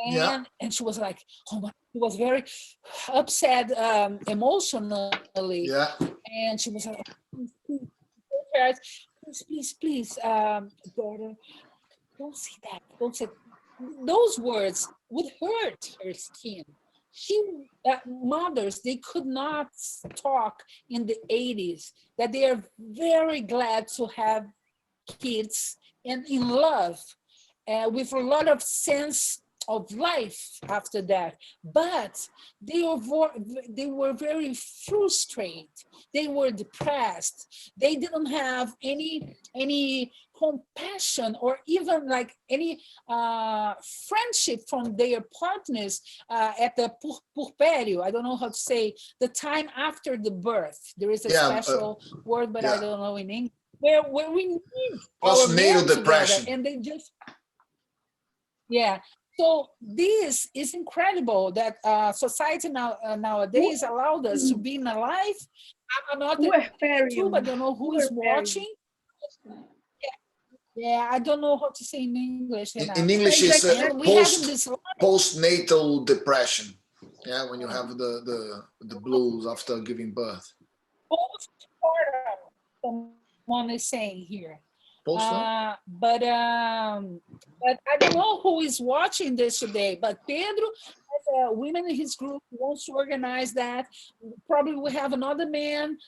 yeah, And she was like, oh my, she was very upset emotionally, yeah, and she was like, please, daughter, don't say that. Don't say those words would hurt her skin. She mothers, they could not talk in the 80s that they are very glad to have kids and in love with a lot of sense of life after that. But they were very frustrated. They were depressed. They didn't have any compassion or even like any friendship from their partners at the purpério. I don't know how to say the time after the birth. There is a yeah, special word, but I yeah. don't know in English. Where we need our Postnatal men together, depression. and they just, yeah. So this is incredible that society nowadays allowed us to be in a life. I'm not in YouTube. I puerperium. don't know who is Puerperium. watching. Yeah, I don't know how to say in English, In Renata. English, Is it's And we have in this postnatal depression. Yeah, when you life have the blues after giving birth. postpartum, someone is saying here. Post what? But I don't know who is watching this today. But Pedro women in his group wants to organize that. Probably we have another man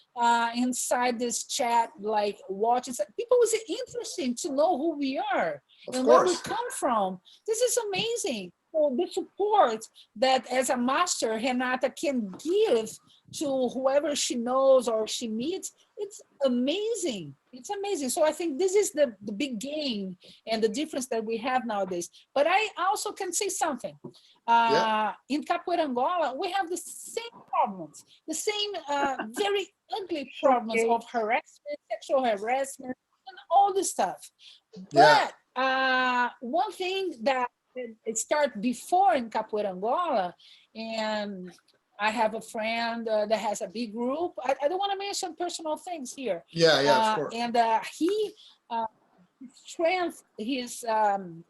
inside this chat, like watching. People was interesting to know who we are Of and where we course. come from. This is amazing. So the support that as a master Renata can give to whoever she knows or she meets, it's amazing. It's amazing. So I think this is the big gain and the difference that we have nowadays. But I also can say something. Yeah. In Capoeira Angola, we have the same problems, the same very ugly problems Okay. of harassment, sexual harassment, and all this stuff. Yeah. But one thing that it started before in Capoeira Angola, and I have a friend that has a big group. I don't want to mention personal things here. Yeah. Yeah. Of course. And he uh, trains his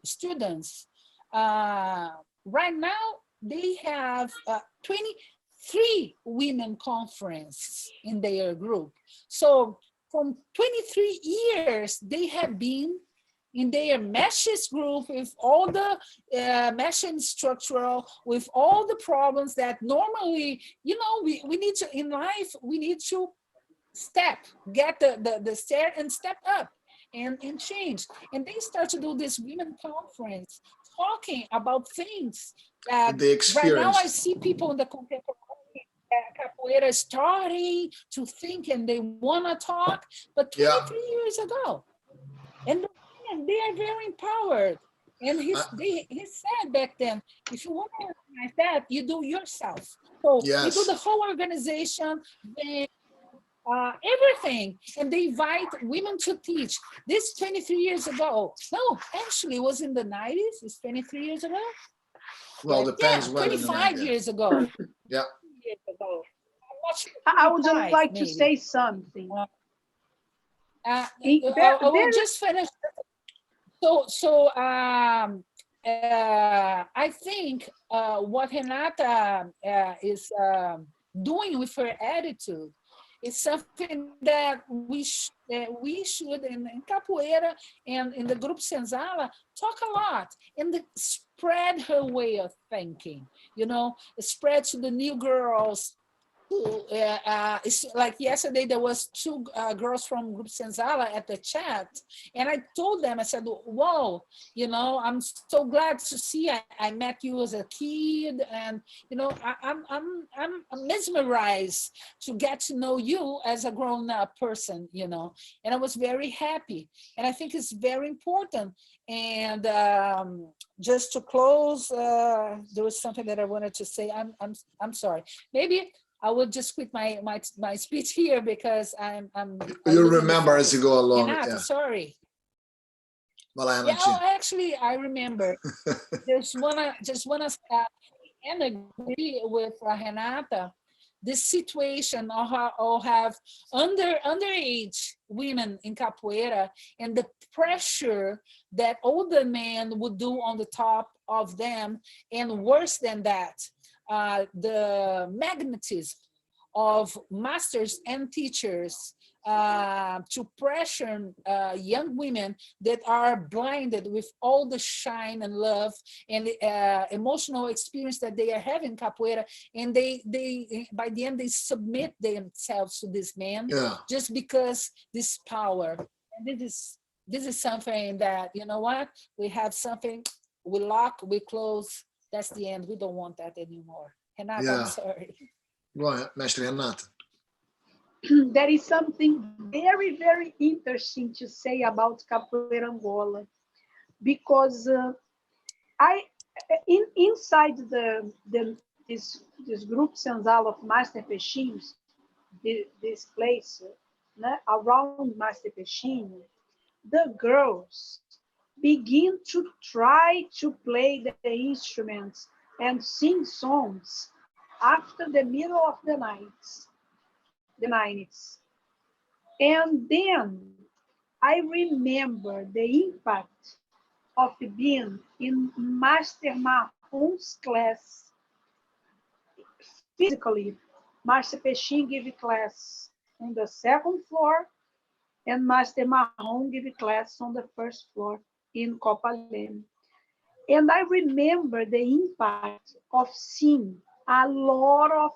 students. Right now, they have 23 women conference in their group. So from 23 years, they have been in their meshes group with all the meshing structural, with all the problems that normally, we need to, in life, we need to step, get the stair and step up and change. And they start to do this women conference, talking about things that They right now I experienced. see people in the contemporary capoeira starting to think and they want to talk, but Yeah. 23 years ago. And the women, they are very empowered. And Uh, he said back then, if you want to organize that, you do yourself. So we do the yes. whole organization, everything. And they invite women to teach. This 23 years ago. No, actually, it was in the 90s. It's 23 years ago. Well, Yeah, depends when in the night. 25 Yeah. years ago. Yeah. Years ago. I'm not sure, I would 25 like to maybe. say something. I will There, just finish. So I think what Renata is doing with her attitude is something that we should in Capoeira and in the group Senzala talk a lot and spread her way of thinking. Spread to the new girls. It's like yesterday there was two girls from Group Senzala at the chat, and I told them, I said, whoa, I'm so glad to see I met you as a kid, and I'm mesmerized to get to know you as a grown-up person, and I was very happy, and I think it's very important. And just to close, there was something that I wanted to say. I'm sorry. Maybe I will just quit my speech here because I'm You losing the remember as you focus. go along. Renata, Yeah. sorry. Well, I Yeah, haven't. actually, I remember. Just wanna and agree with Renata. This situation or have underage women in capoeira and the pressure that older men would do on the top of them, and worse than that, the magnetism of masters and teachers to pressure young women that are blinded with all the shine and love and emotional experience that they are having capoeira, and they by the end they submit themselves to this man Yeah. just because this power. And this is something that, you know what, we have something, we lock, we close, that's the end. We don't want that anymore. Renata, I'm Yeah. sorry. Go ahead, Mestre Renata. there is something very, very interesting to say about Capoeira Angola, because I inside this group Senzala of Master Peixinhos, this place, around Master Peixinho, the girls begin to try to play the instruments and sing songs after the middle of the 90s. And then I remember the impact of being in Master Marron's class physically. Master Peixinho gave class on the second floor, and Master Marron gave class on the first floor in Copalene. And I remember the impact of seeing a lot of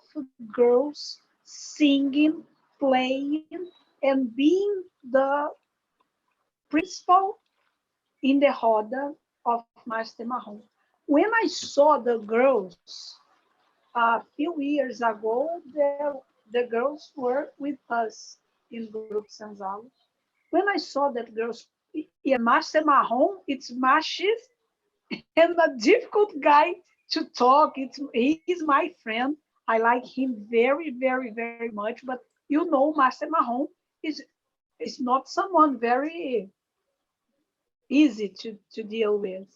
girls singing, playing, and being the principal in the roda of Master Marrom. When I saw the girls a few years ago, the girls were with us in Group Sanzalo. When I saw that girls, yeah, Master Marrom, it's Machis and a difficult guy to talk. He's my friend. I like him very, very, very much. But you know, Master Marrom is not someone very easy to deal with.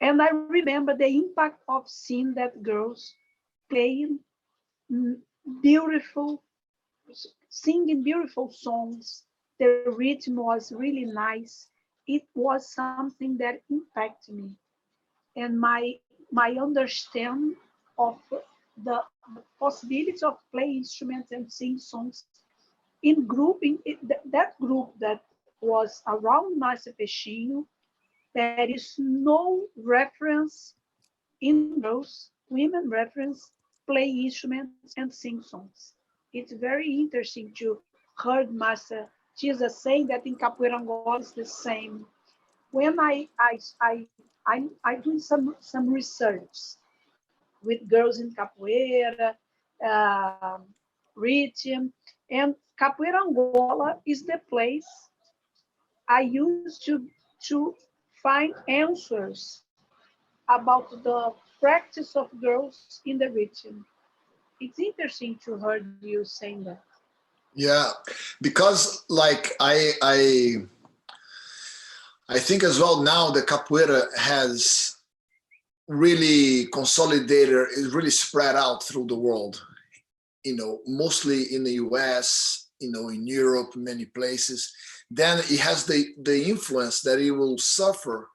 And I remember the impact of seeing that girls playing mm, beautiful, singing beautiful songs. The rhythm was really nice. It was something that impacted me, and my understand of the possibility of play instruments and sing songs in grouping that group that was around Márcia Peixinho. There is no reference in girls, women reference play instruments and sing songs. It's very interesting to heard Mestra Tisza saying that in Capoeira Angola is the same. When I doing some research with girls in Capoeira, uh, rhythm, and Capoeira Angola is the place I use to find answers about the practice of girls in the region. It's interesting to hear you saying that. Yeah, because like I think as well now the capoeira has really consolidated, is really spread out through the world. You know, mostly in the US, you know, in Europe, many places. Then it has the influence that it will suffer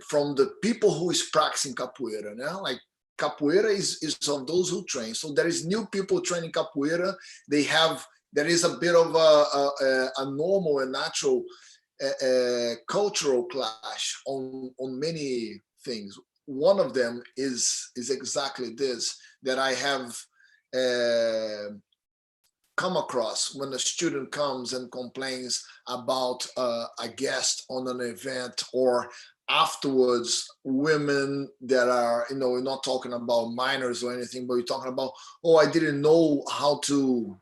from the people who is practicing capoeira. Now, like capoeira is on those who train. So there is new people training capoeira. They have there is a bit of a normal and natural cultural clash on many things. One of them is exactly this that I have come across when a student comes and complains about a guest on an event, or afterwards women that are, you know, we're not talking about minors or anything, but we're talking about, oh, I didn't know how to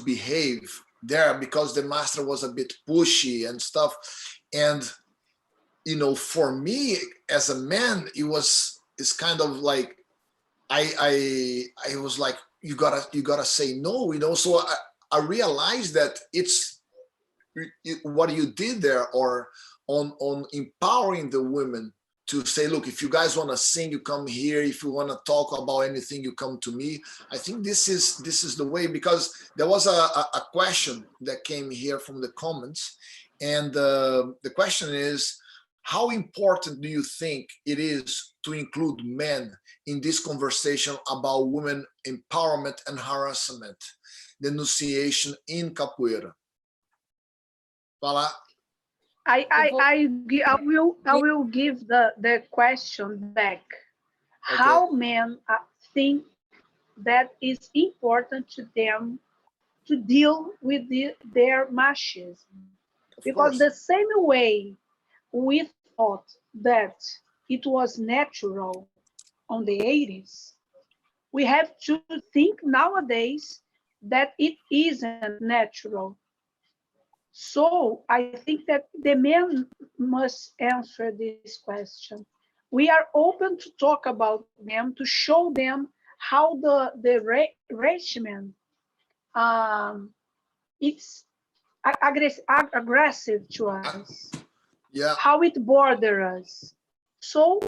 behave there because the master was a bit pushy and stuff. And you know, for me as a man, it's kind of like I was like, you gotta say no, you know. So I realized that what you did there, or on empowering the women to say, look, if you guys want to sing, you come here. If you want to talk about anything, you come to me. I think this is the way, because there was a question that came here from the comments, and the question is, how important do you think it is to include men in this conversation about women empowerment and harassment, denunciation in capoeira? Fala. I will give the question back. Okay, How men think that is important to them to deal with their machismo? of Because course. the same way we thought that it was natural on the 80s, we have to think nowadays that it isn't natural. So I think that the men must answer this question. We are open to talk about them, to show them how the regime um, it's aggressive to us, Yeah, how it borders us. So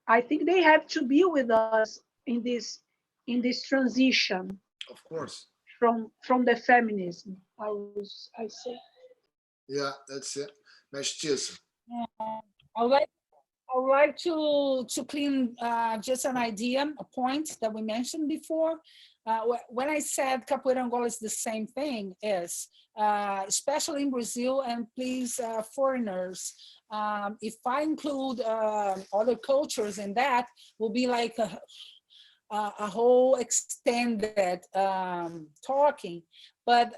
I think they have to be with us in this transition of course. from the feminism. I say. Yeah, that's it. Mestra. I would like I would like to clean just an idea, a point that we mentioned before. when I said Capoeira Angola is the same thing, is especially in Brazil, and please, foreigners, if I include other cultures in that, will be like a whole extended talking. But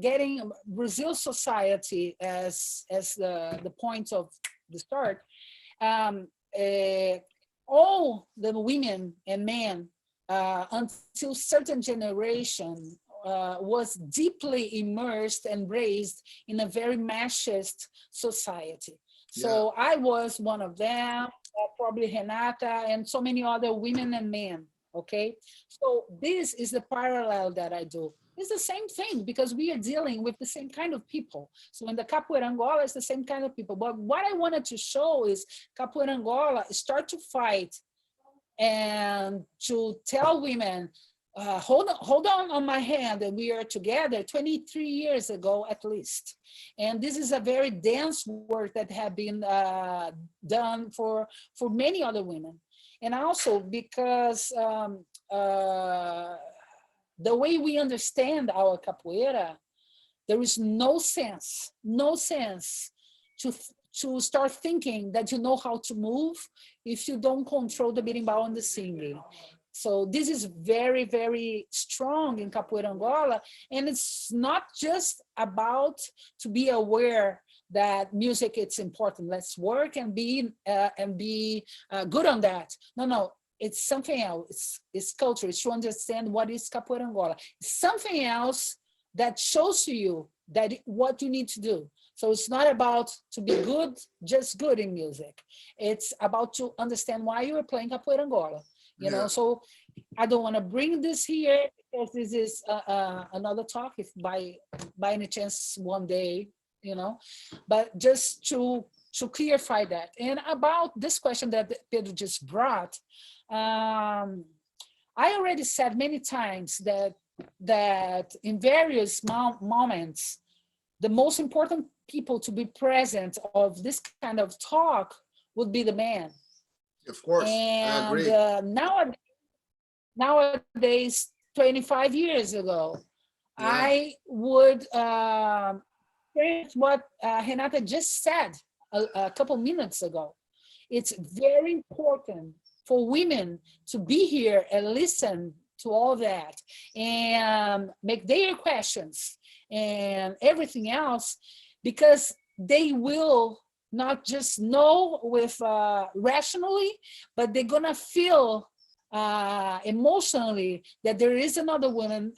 getting Brazil society as the point of the start, um, uh, all the women and men until certain generation was deeply immersed and raised in a very machist society. Yeah. So I was one of them, probably Renata, and so many other women and men. Okay, so this is the parallel that I do. It's the same thing because we are dealing with the same kind of people. So in the Capoeira Angola, it's the same kind of people. But what I wanted to show is Capoeira Angola start to fight and to tell women, hold on my hand, and we are together 23 years ago at least. And this is a very dense work that have been done for many other women. And also because the way we understand our capoeira, there is no sense to to start thinking that you know how to move if you don't control the berimbau and the singing. So this is very, very strong in Capoeira Angola. And it's not just about to be aware that music it's important. Let's work and be good on that. No, it's something else. It's culture. It's to understand what is Capoeira Angola. It's something else that shows to you that what you need to do. So it's not about to be good, just good in music. It's about to understand why you are playing Capoeira Angola. You know, so I don't want to bring this here because this is another talk. If by any chance one day, you know, but just to clarify that. And about this question that Pedro just brought, I already said many times that in various moments, the most important people to be present of this kind of talk would be the man. Of course, and I agree. nowadays 25 years ago, Yeah, I would what Renata just said a couple minutes ago. It's very important for women to be here and listen to all that and make their questions and everything else, because they will not just know with rationally, but they're gonna feel emotionally that there is another woman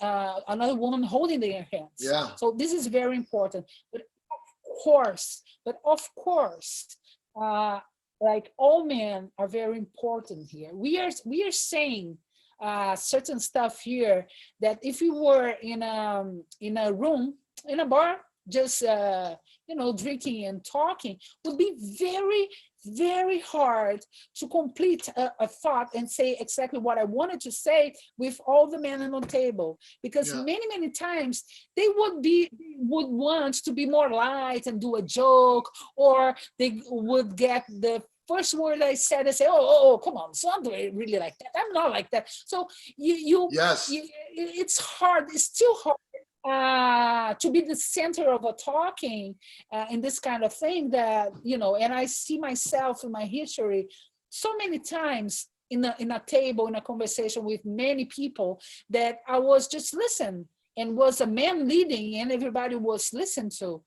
holding their hands. yeah, So this is very important. But of course, uh, like all men are very important here. We are saying certain stuff here that if we were in a room, in a bar, just drinking and talking, would be very, very hard to complete a thought and say exactly what I wanted to say with all the men on the table, because yeah, many times they would want to be more light and do a joke, or they would get the first word I said and say, oh, come on, so I'm really like that. I'm not like that. So yes, it's hard. It's still hard to be the center of a talking in this kind of thing that, and I see myself in my history so many times in a table, in a conversation with many people, that I was just listening and was a man leading and everybody was listened to,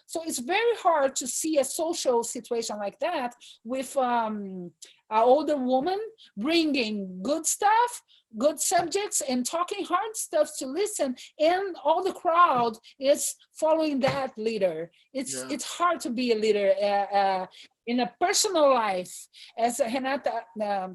So it's very hard to see a social situation like that with an older woman bringing good stuff, good subjects, and talking hard stuff to listen, and all the crowd is following that leader. It's yeah, it's hard to be a leader in a personal life, as Renata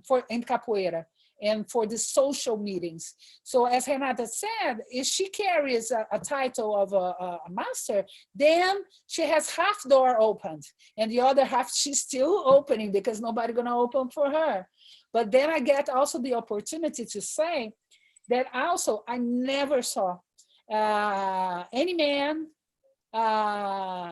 for in capoeira, and for the social meetings. So as Renata said, if she carries a title of a master, then she has half door opened, and the other half she's still opening because nobody gonna open for her. But then I get also the opportunity to say that also I never saw any man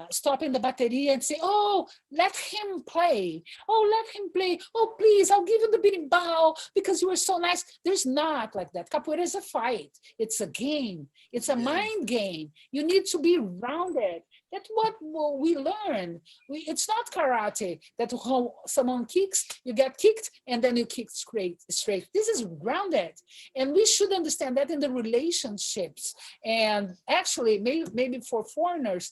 stopping the bateria and say, oh, let him play. Oh, let him play. Oh, please, I'll give you the berimbau because you were so nice. There's not like that. Capoeira is a fight. It's a game. It's a mind game. You need to be rounded. That's what we learn. It's not karate that someone kicks, you get kicked, and then you kick straight. This is grounded. And we should understand that in the relationships. And actually, maybe for foreigners,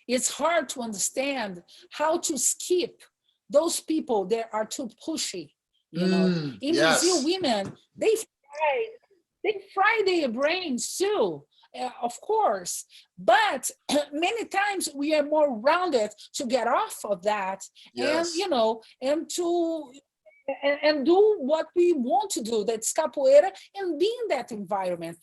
it's hard to understand how to skip those people that are too pushy. You know, in Brazil, women, they fry their brains too. Of course, but many times we are more rounded to get off of that, and and to do what we want to do. That's capoeira, and be in that environment.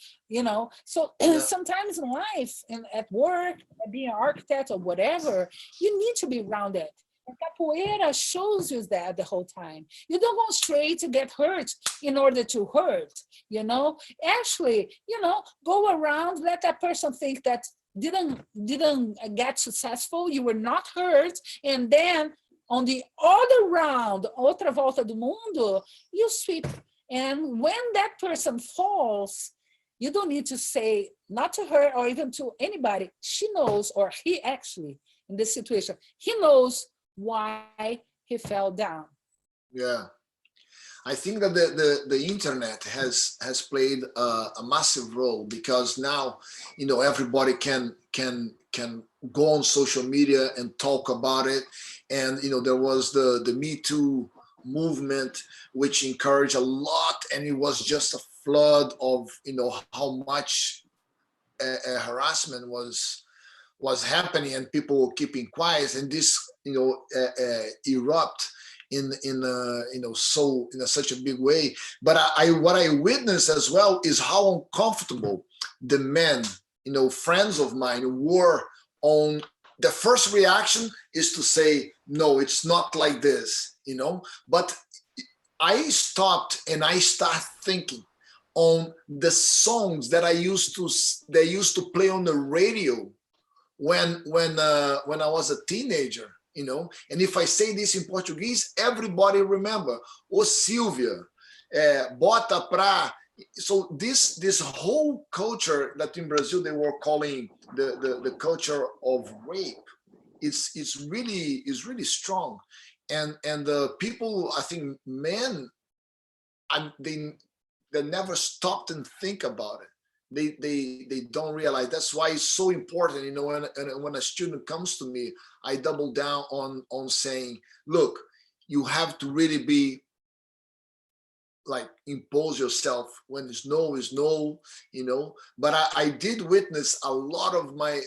So sometimes in life and at work, being an architect or whatever, you need to be rounded. And capoeira shows you that the whole time. You don't go straight to get hurt in order to hurt, Actually, go around, let that person think that didn't get successful, you were not hurt, and then on the other round, outra volta do mundo, you sweep. And when that person falls, you don't need to say, not to her or even to anybody, she knows, or he actually, in this situation, he knows why he fell down. Yeah, I think that the internet has played a massive role, because now everybody can go on social media and talk about it. And there was the Me Too movement, which encouraged a lot, and it was just a flood of how much harassment was happening, and people were keeping quiet, and this erupt in such a big way. But what I witnessed as well is how uncomfortable the men, friends of mine, were on. The first reaction is to say, no, it's not like this, but I stopped and I started thinking on the songs that they used to play on the radio when I was a teenager, and if I say this in Portuguese, everybody remember, O Silvia, bota pra. So this whole culture that in Brazil they were calling the culture of rape, it's really strong, and the people, I think, men, they never stopped and think about it. They don't realize. That's why it's so important. When a student comes to me, I double down on saying, look, you have to really be like, impose yourself. When it's no is no, but I did witness a lot of my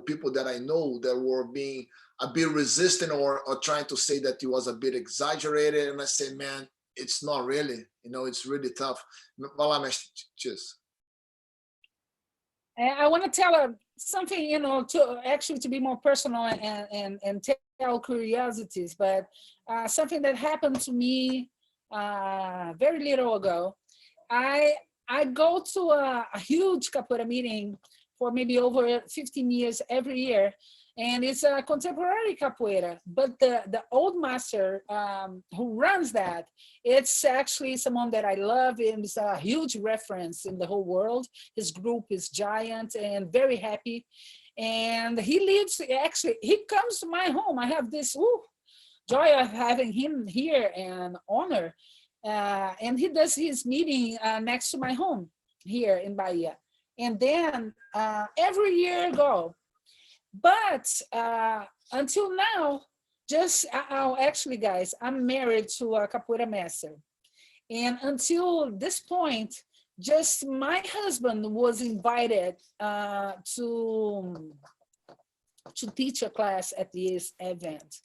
people that I know that were being a bit resistant, or trying to say that it was a bit exaggerated, and I say, man, it's not really. It's really tough. Vai lá, Mestra Tisza. I want to tell something, to be more personal and tell curiosities, but something that happened to me very little ago. I go to a huge capoeira meeting for maybe over 15 years every year, and it's a contemporary capoeira. But the old master who runs that, it's actually someone that I love, and is a huge reference in the whole world. His group is giant and very happy. And he comes to my home. I have this joy of having him here and honor. And he does his meeting next to my home here in Bahia. And then every year I go. But until now, actually, guys, I'm married to a capoeira master. And until this point, just my husband was invited to teach a class at this event.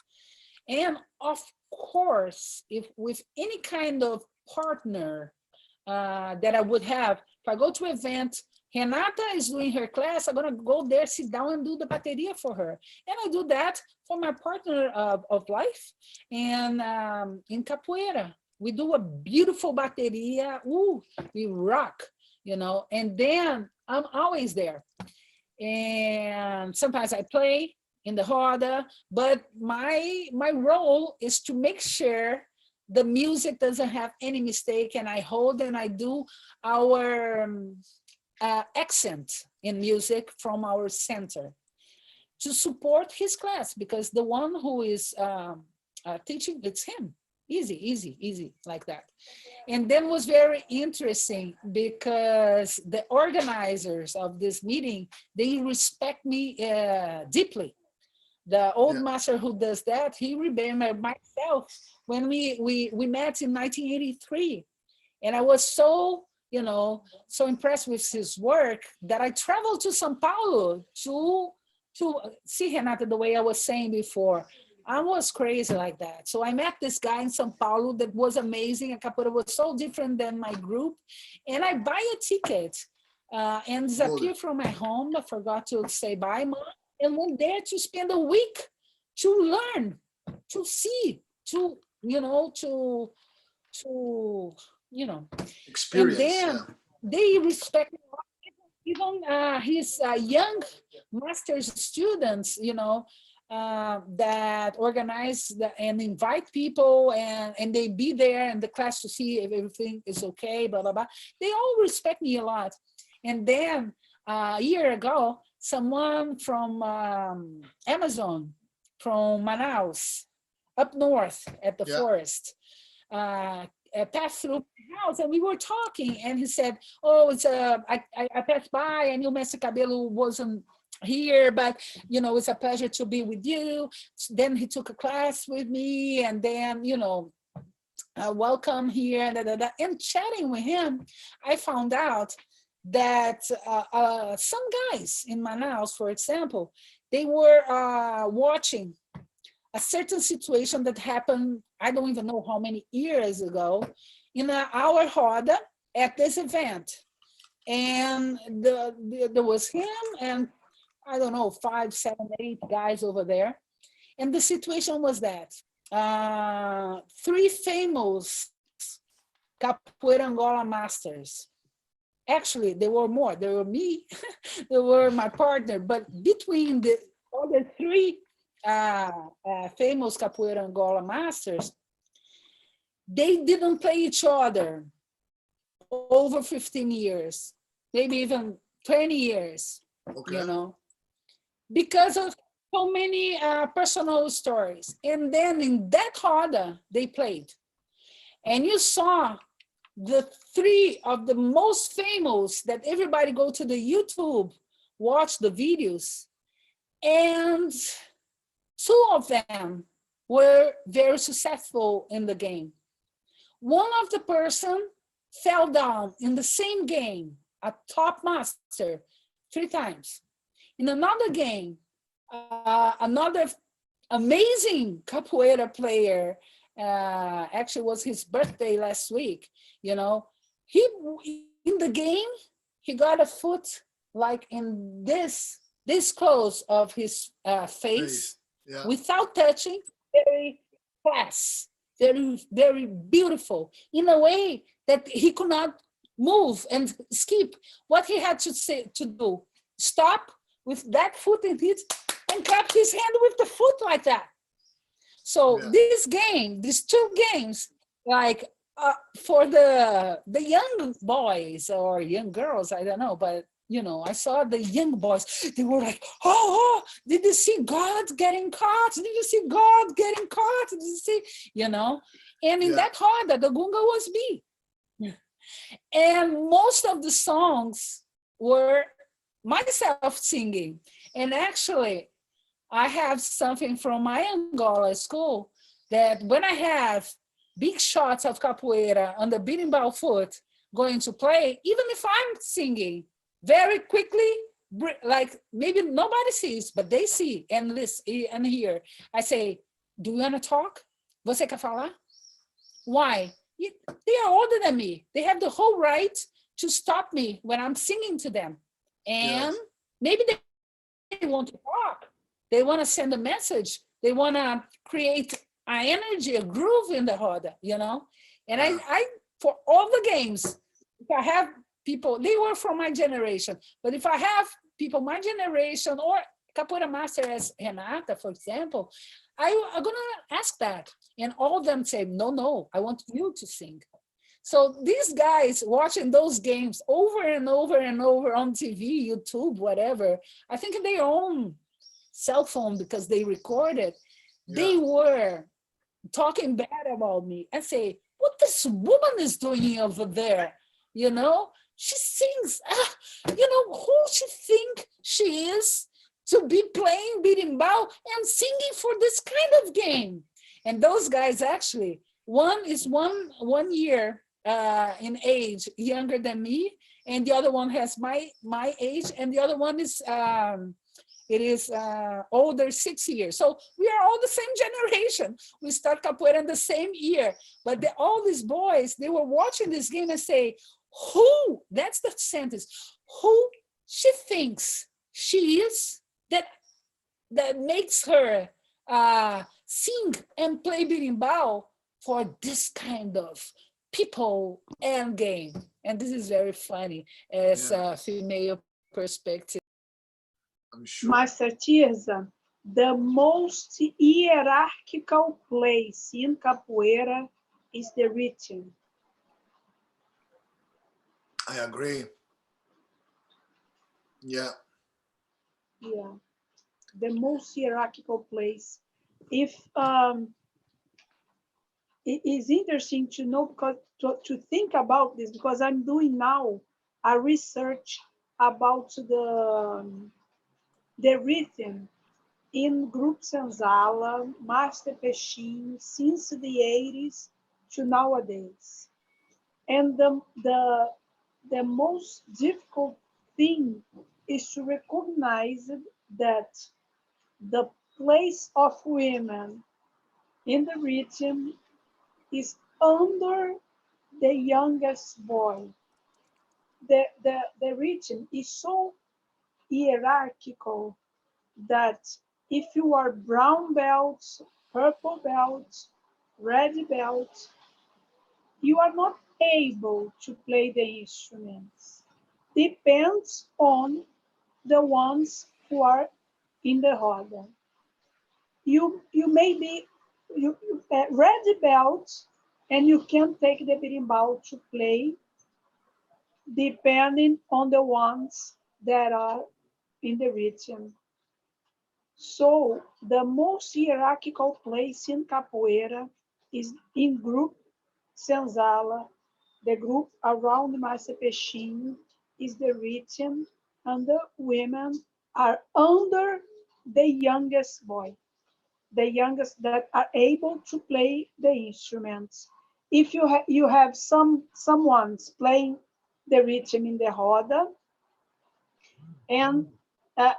And of course, if with any kind of partner that I would have, if I go to an event, Renata is doing her class, I'm going to go there, sit down and do the bateria for her. And I do that for my partner of life. And in capoeira, we do a beautiful bateria. We rock, and then I'm always there. and sometimes I play in the roda, but my role is to make sure the music doesn't have any mistake, and I hold and I do our accent in music from our center to support his class, because the one who is teaching, it's him. Easy, easy, easy, like that. And then was very interesting because the organizers of this meeting, they respect me deeply. The old Yeah. master who does that, he remembered myself when we met in 1983. And I was so, so impressed with his work that I traveled to São Paulo to see Renata, the way I was saying before. I was crazy like that. So I met this guy in São Paulo that was amazing. A capoeira was so different than my group. And I buy a ticket and Hold disappear it. from my home. I forgot to say bye, mom. And went there to spend a week to learn, to see, to and Experience. then Yeah. they respect even his young master's students, that organize and invite people, and they be there in the class to see if everything is okay, blah, blah, blah. They all respect me a lot. And then a year ago, someone from Amazon, from Manaus, up north at the Yeah. forest, passed through my house, and we were talking, and he said, oh, I passed by, I knew Mestre Cabelo wasn't here, but it's a pleasure to be with you. Then he took a class with me, and then welcome here, da, da, da. And chatting with him, I found out that some guys in Manaus, for example, they were watching a certain situation that happened, I don't even know how many years ago, in our roda at this event. And there was him and I don't know, 5, 7, 8 guys over there. And the situation was that 3 famous Capoeira Angola masters, actually, there were more. There were me, there were my partner, but between the other 3 famous Capoeira Angola masters, they didn't play each other over 15 years, maybe even 20 years, Okay. because of so many personal stories. And then in that roda, they played. And you saw the 3 of the most famous that everybody go to the YouTube, watch the videos, and 2 of them were very successful in the game. One of the person fell down in the same game, a top master, 3 times. In another game, another amazing capoeira player, actually was his birthday last week, he in the game, he got a foot like in this close of his face, Face. Yeah. without touching, very fast, very, very beautiful, in a way that he could not move and skip. What he had to do, stop with that foot in it and clap his hand with the foot like that. So Yeah. this game, these 2 games, like for the young boys or young girls, I don't know, but I saw the young boys. They were like, oh, did you see God getting caught? Did you see God getting caught? Did you see, And in Yeah. that roda, the gunga was me. And most of the songs were myself singing. And actually, I have something from my Angola school that when I have big shots of capoeira on the berimbau foot going to play, even if I'm singing very quickly, like maybe nobody sees, but they see and listen and hear. I say, do you want to talk? Você quer falar? Why? They are older than me. They have the whole right to stop me when I'm singing to them. And Yes. maybe they want to talk. They want to send a message. They want to create an energy, a groove in the roda, And Yeah. I for all the games, if I have people, they were from my generation, but if I have people my generation or capoeira master as Renata, for example, I'm gonna ask that, and all of them say, no, no, I want you to sing. So these guys watching those games over and over and over on TV, YouTube, whatever, I think in their own cell phone because they recorded, Yeah. they were talking bad about me and say, what this woman is doing over there, you know? She sings, you know, who she think she is to be playing berimbau and singing for this kind of game. And those guys actually, one is one year in age younger than me, and the other one has my age, and the other one is it is older 6 years. So we are all the same generation. We start capoeira in the same year. But all these boys, they were watching this game and say, who, that's the sentence, who she thinks she is that makes her sing and play berimbau for this kind of people and game. And this is very funny as Yeah, a female perspective. I'm sure. Master Tisza, the most hierarchical place in capoeira is the rhythm. I agree. Yeah. Yeah, the most hierarchical place. If it is interesting to know because to think about this because I'm doing now a research about the rhythm in Group Senzala, Master Peixinho, since the 80s to nowadays. And the most difficult thing is to recognize that the place of women in the rhythm is under the youngest boy. The rhythm is so hierarchical that if you are brown belt, purple belt, red belt, you are not able to play the instruments. Depends on the ones who are in the roda. You may be red belt and you can take the berimbau to play depending on the ones that are in the rhythm. So the most hierarchical place in capoeira is in group senzala. The group around Master Peixinho is the rhythm, and the women are under the youngest boy, the youngest that are able to play the instruments. If you have someone's playing the rhythm in the roda, and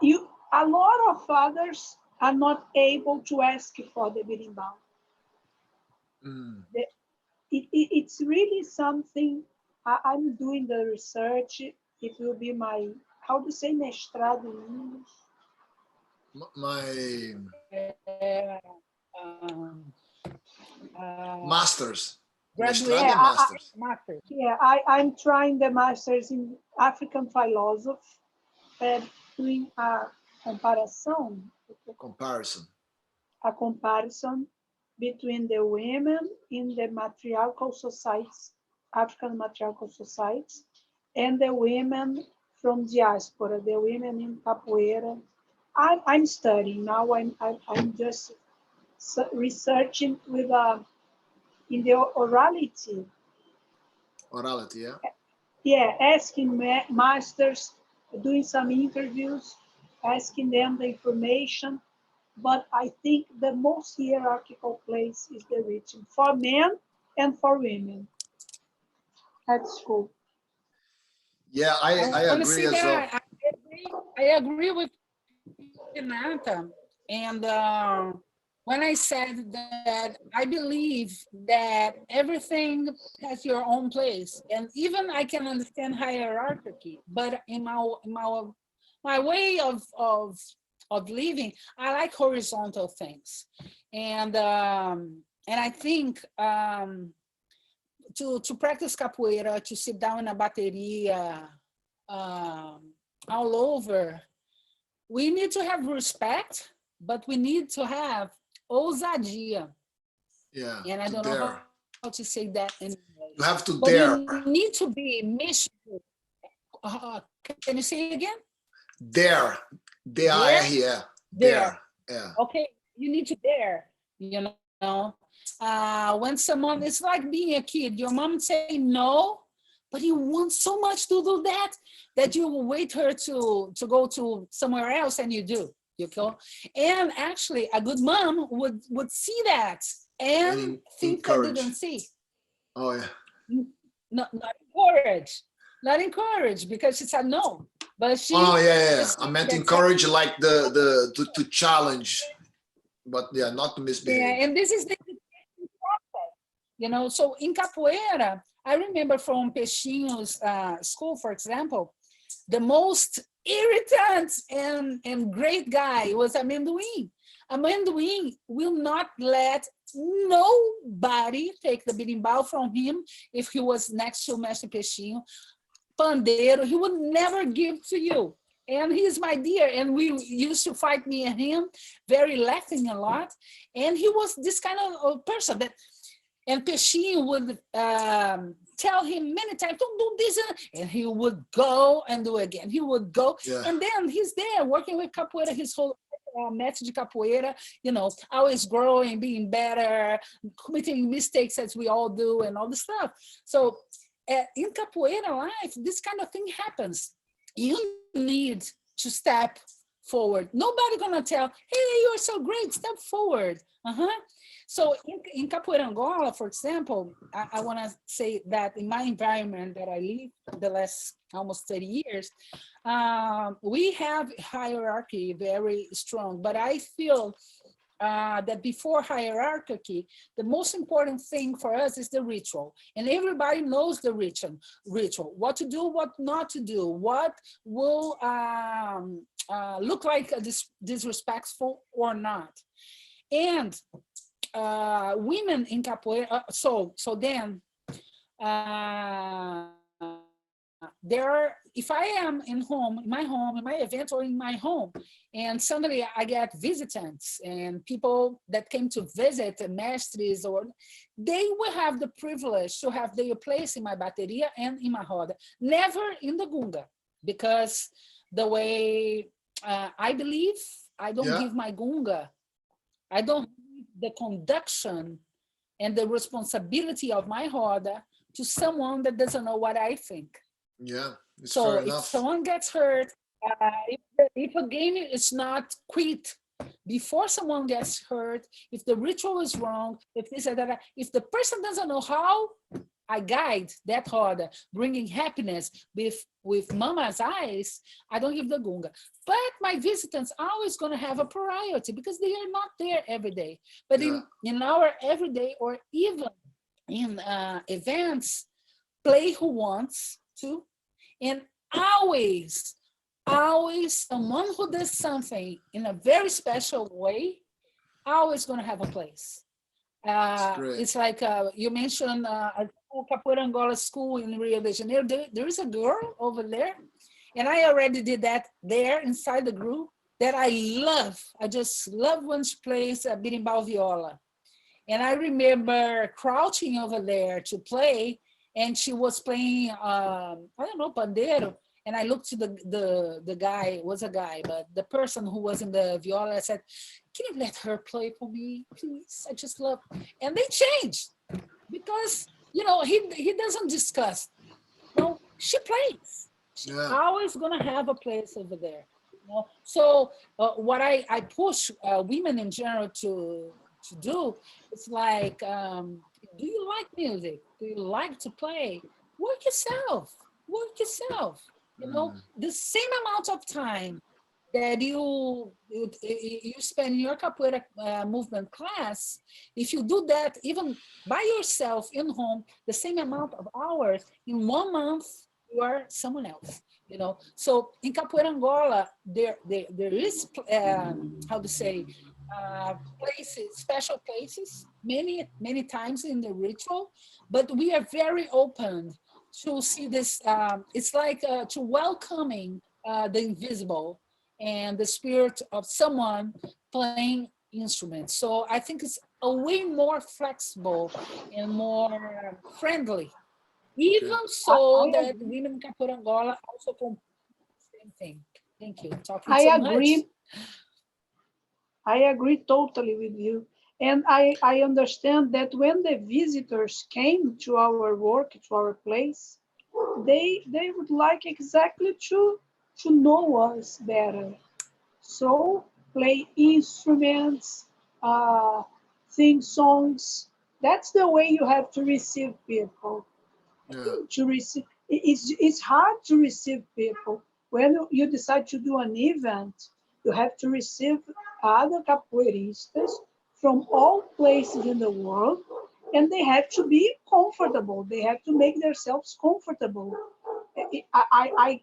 you a lot of others are not able to ask for the berimbau. Mm. It's really something. I'm doing the research. It will be my how to say mestrado in English. My Um, masters, Graduate mestrado Yeah, e masters master. yeah. I'm trying the masters in African philosophy, uh, doing comparison, comparison. a comparison between the women in the matriarchal societies, African matriarchal societies, and the women from diaspora, the women in capoeira. I'm studying now. I'm just researching with in the orality. Orality, yeah. Yeah, asking masters, doing some interviews, asking them the information. But I think the most hierarchical place is the rhythm for men and for women at school. Yeah, I I want to agree say as well. that I agree with Renata. And when I said that I believe that everything has your own place, and even I can understand hierarchy, but in my way of living, I like horizontal things, and I think to practice capoeira, to sit down in a bateria, um, all over. We need to have respect, but we need to have ousadia. Yeah, And I to don't know how dare. to say that in English. You have to But you dare. need to be mission. Can you say it again? Dare. There, D-A-R-E. there. Dare. Yeah. Okay, you need to dare, you know. When someone, it's like being a kid, your mom say no, but you want so much to do that you will wait her to go to somewhere else, and you do, you go. And actually, a good mom would see that And and things I didn't encourage. see. Oh yeah. Not encourage, not encourage, because she said no, but Oh she yeah, yeah, yeah. is I meant that said, encourage like the to challenge, but yeah, not to yeah, misbehave. and this is the so in capoeira, I remember from Peixinho's school, for example, the most irritant and great guy was Amendoim. Amendoim will not let nobody take the berimbau from him if he was next to Mestre Peixinho. Pandeiro, he would never give to you. And he's my dear. And we used to fight, me and him, very laughing a lot. And he was this kind of person that, and Peixinho would tell him many times, don't do this. And he would go and do it again. He would go. Yeah. And then he's there working with capoeira, his whole method de capoeira, always growing, being better, committing mistakes as we all do, and all the stuff. So in capoeira life, this kind of thing happens. You need to step forward. Nobody gonna tell, hey, you're so great, step forward. So in Capoeira Angola, for example, I want to say that in my environment that I live the last almost 30 years, we have hierarchy very strong, but I feel that before hierarchy, the most important thing for us is the ritual. And everybody knows the ritual, what to do, what not to do, what will look like disrespectful or not. And women in capoeira, then if I am in my home, in my event, or in my home, and suddenly I get visitants and people that came to visit mestres, or they will have the privilege to have their place in my bateria and in my roda, never in the gunga, because the way I believe, I don't Yeah. give my gunga, I don't give the conduction and the responsibility of my roda to someone that doesn't know what I think. Yeah. It's So fair if enough. someone gets hurt, if a game is not quit before someone gets hurt, if the ritual is wrong, if the person doesn't know how I guide that roda, bringing happiness with mama's eyes, I don't give the gunga. But my visitants are always going to have a priority because they are not there every day. But Yeah. in our everyday, or even in events, play who wants to, and always, always someone who does something in a very special way, always going to have a place. It's great. It's like you mentioned a Capoeira Angola school in Rio de Janeiro. There is a girl over there, and I already did that there inside the group, that I love. I just love when she plays berimbau viola. And I remember crouching over there to play, and she was playing, I don't know, pandeiro. And I looked to the guy, it was a guy, but the person who was in the viola, I said, can you let her play for me, please? I just love. And they changed because, he doesn't discuss. No, she plays. She's Yeah. always going to have a place over there. So what I push women in general to do, it's like, do you like music? Do you like to play? Work yourself. Work yourself. Mm. The same amount of time that you spend in your capoeira movement class, if you do that even by yourself in home, the same amount of hours, in 1 month, you are someone else. So in Capoeira Angola, there is how to say, places, special places, many times in the ritual, but we are very open to see this. It's like to welcoming the invisible and the spirit of someone playing instruments. So I think it's a way more flexible and more friendly. Okay. Even I, so I that agree. women in Capoeira Angola also complete the same thing. Thank you. Talking I so much. agree. I agree totally with you. And I understand that when the visitors came to our work, to our place, they would like exactly to know us better. So play instruments, uh, sing songs. That's the way you have to receive people. Yeah. To receive, it's hard to receive people. When you decide to do an event, you have to receive other capoeiristas from all places in the world, and they have to be comfortable. They have to make themselves comfortable. I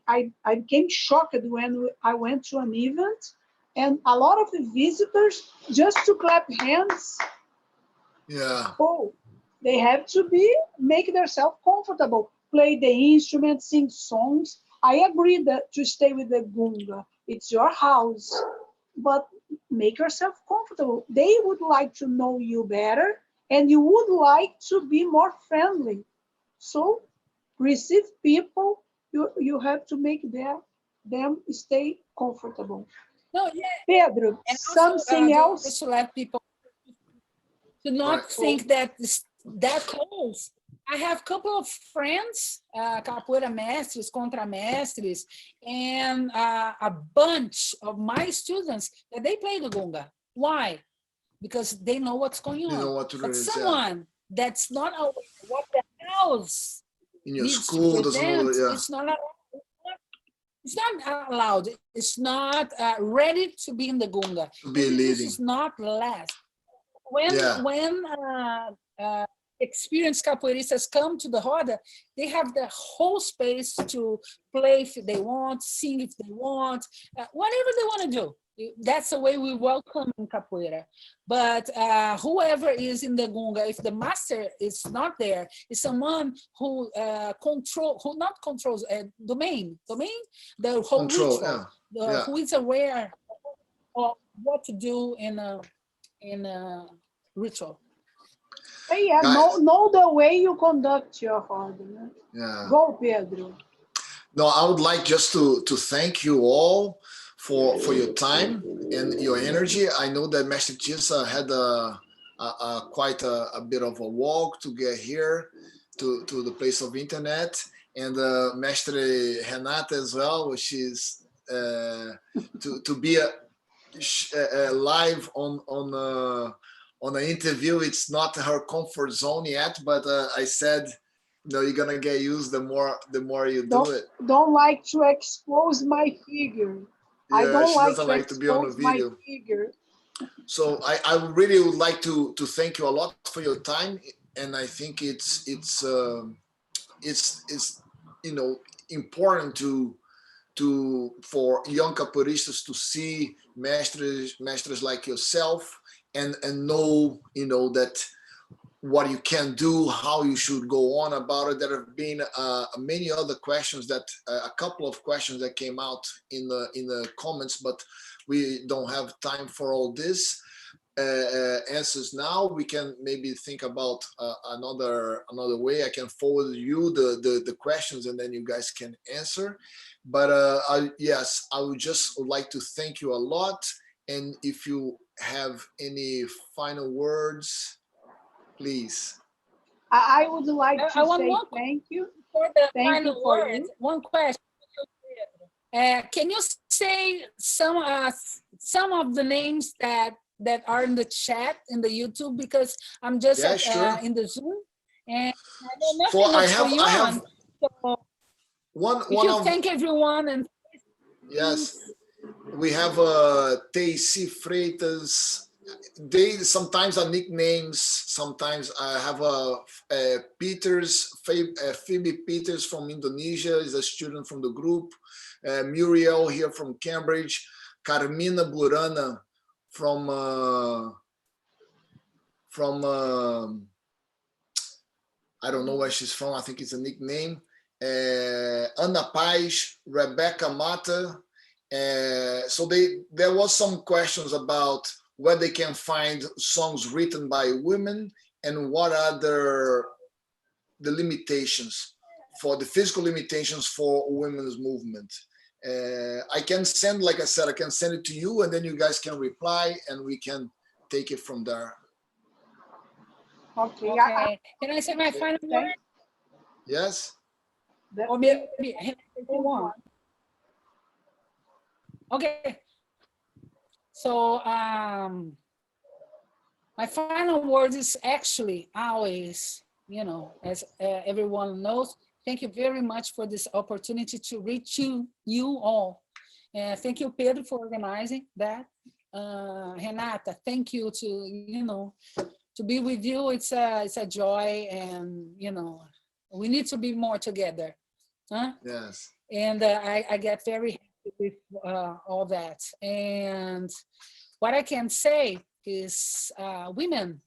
became shocked when I went to an event and a lot of the visitors just to clap hands. Yeah. Oh, they have to be make themselves comfortable, play the instrument, sing songs. I agree that to stay with the gunga, it's your house, but make yourself comfortable. They would like to know you better, and you would like to be more friendly. So receive people. You have to make them stay comfortable. No, yeah, Pedro, and also something just else. to let people to Right. not think that that close. I have a couple of friends, capoeira mestres, contramestres, and a bunch of my students that they play the gunga. Why? Because they know what's going You know on. what to do But is, yeah. someone that's not aware what the house In your needs to school, doesn't know. present, Yeah. it's not allowed. It's not ready to be in the gunga. To And be this leading. is not last. when Yeah. when experienced capoeiristas come to the roda, they have the whole space to play if they want, sing if they want, whatever they want to do. That's the way we welcome in capoeira. But whoever is in the gunga, if the master is not there, is someone who who not controls domain, the whole Control. ritual, Yeah. Yeah. who is aware of what to do in a ritual. Yeah, Guys. know the way you conduct your hobby. Yeah. Go, Pedro. No, I would like just to thank you all for your time and your energy. I know that Mestre Tisza had a quite a bit of a walk to get here to the place of internet, and Mestre Renata as well, which is to be live on an interview. It's not her comfort zone yet, but I said, you're gonna get used the more you do Don't it. don't like to expose my figure. I Yeah, don't she like doesn't to like to be on a expose my video. figure. So I really would like to thank you a lot for your time, and I think it's important to for young capoeiristas to see mestres like yourself, and know that what you can do, how you should go on about it. There have been many other questions that a couple of questions that came out in the comments, but we don't have time for all this answers now. We can maybe think about another way. I can forward you the questions, and then you guys can answer. But yes, I would like to thank you a lot. And if you have any final words, please. I would like I to want say one thank you. for the Thank you final for word. you. One question. Can you say some of the names that are in the chat in the YouTube, because I'm just Yeah, sure. in the Zoom and I know So nothing I what's have going I on. have So if one you of thank everyone and yes. things, We have Teici Freitas. They sometimes are nicknames. Sometimes I have Peters, Phoebe Peters from Indonesia is a student from the group. Muriel here from Cambridge. Carmina Burana from from I don't know where she's from. I think it's a nickname. Ana Paz, Rebecca Mata. So there was some questions about where they can find songs written by women and what are the limitations for the physical limitations for women's movement. I can send, like I said, I can send it to you and then you guys can reply and we can take it from there. Okay. Okay. Can I say my final word? Yes? Or maybe if you want. Okay. So my final word is actually always, you know, as everyone knows, thank you very much for this opportunity to reach you all. And thank you, Pedro, for organizing that. Renata, thank you to, you know, to be with you. It's a joy, and, you know, we need to be more together. Huh? Yes. And I get very happy with all that. And what I can say is, women,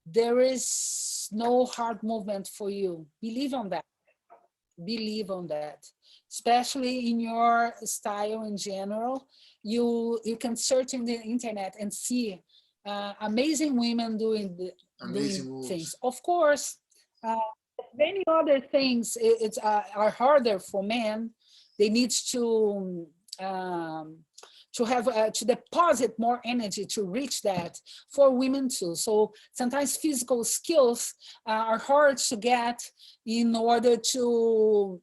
there is no hard movement for you. Believe on that. Believe on that. Especially in your style in general. You can search in the internet and see amazing women doing things. Of course, many other things are harder for men. They need to have to deposit more energy to reach that, for women too. So sometimes physical skills are hard to get in order to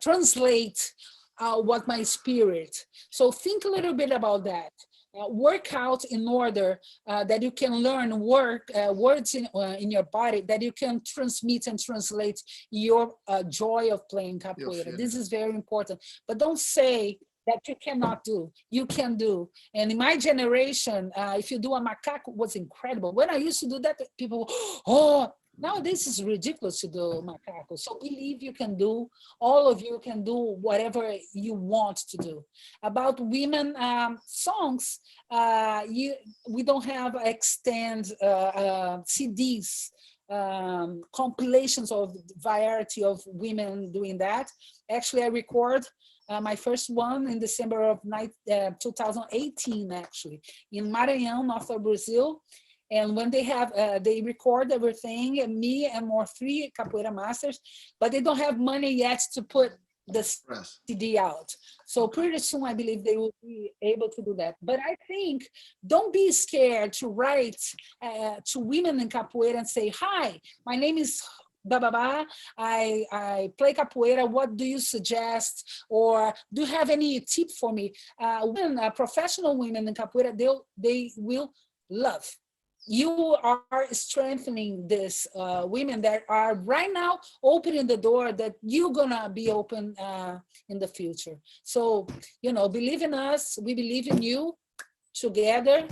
translate what my spirit. So think a little bit about that. Work out in order that you can learn words in your body that you can transmit and translate your joy of playing capoeira. This is very important. But don't say that you cannot do. You can do. And in my generation, if you do a macaco, it was incredible. When I used to do that, people, oh, nowadays it's ridiculous to do macaco. So believe you can do, all of you can do whatever you want to do. About women songs, we don't have extend CDs, compilations of variety of women doing that. Actually, I record my first one in December of 2018, actually, in Maranhão, north of Brazil. And when they have, they record everything, and me and more 3 capoeira masters, but they don't have money yet to put the CD out. So pretty soon, I believe they will be able to do that. But I think, don't be scared to write to women in capoeira and say, hi, my name is blah, I play capoeira, what do you suggest? Or do you have any tip for me? Professional women in capoeira, they will love. You are strengthening this women that are right now opening the door that you're gonna be open in the future. So, you know, believe in us, we believe in you, together,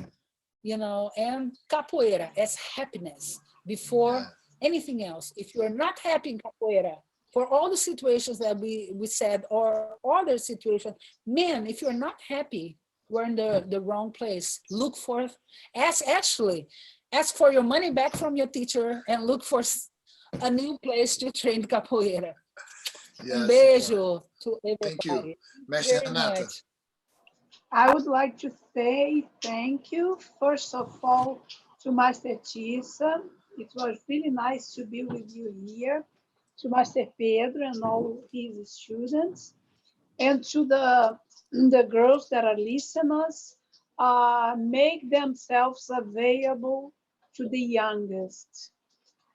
you know, and capoeira as happiness before anything else. If you're not happy in capoeira, for all the situations that we said, or other situations, men, if you're not happy, we're in the wrong place. Look for, ask for your money back from your teacher and look for a new place to train capoeira. Beijo to everybody. Thank you. Mestra Renata. I would like to say thank you, first of all, to Master Tisza. It was really nice to be with you here, to Master Pedro and all his students, and to the girls that are listeners. Make themselves available to the youngest.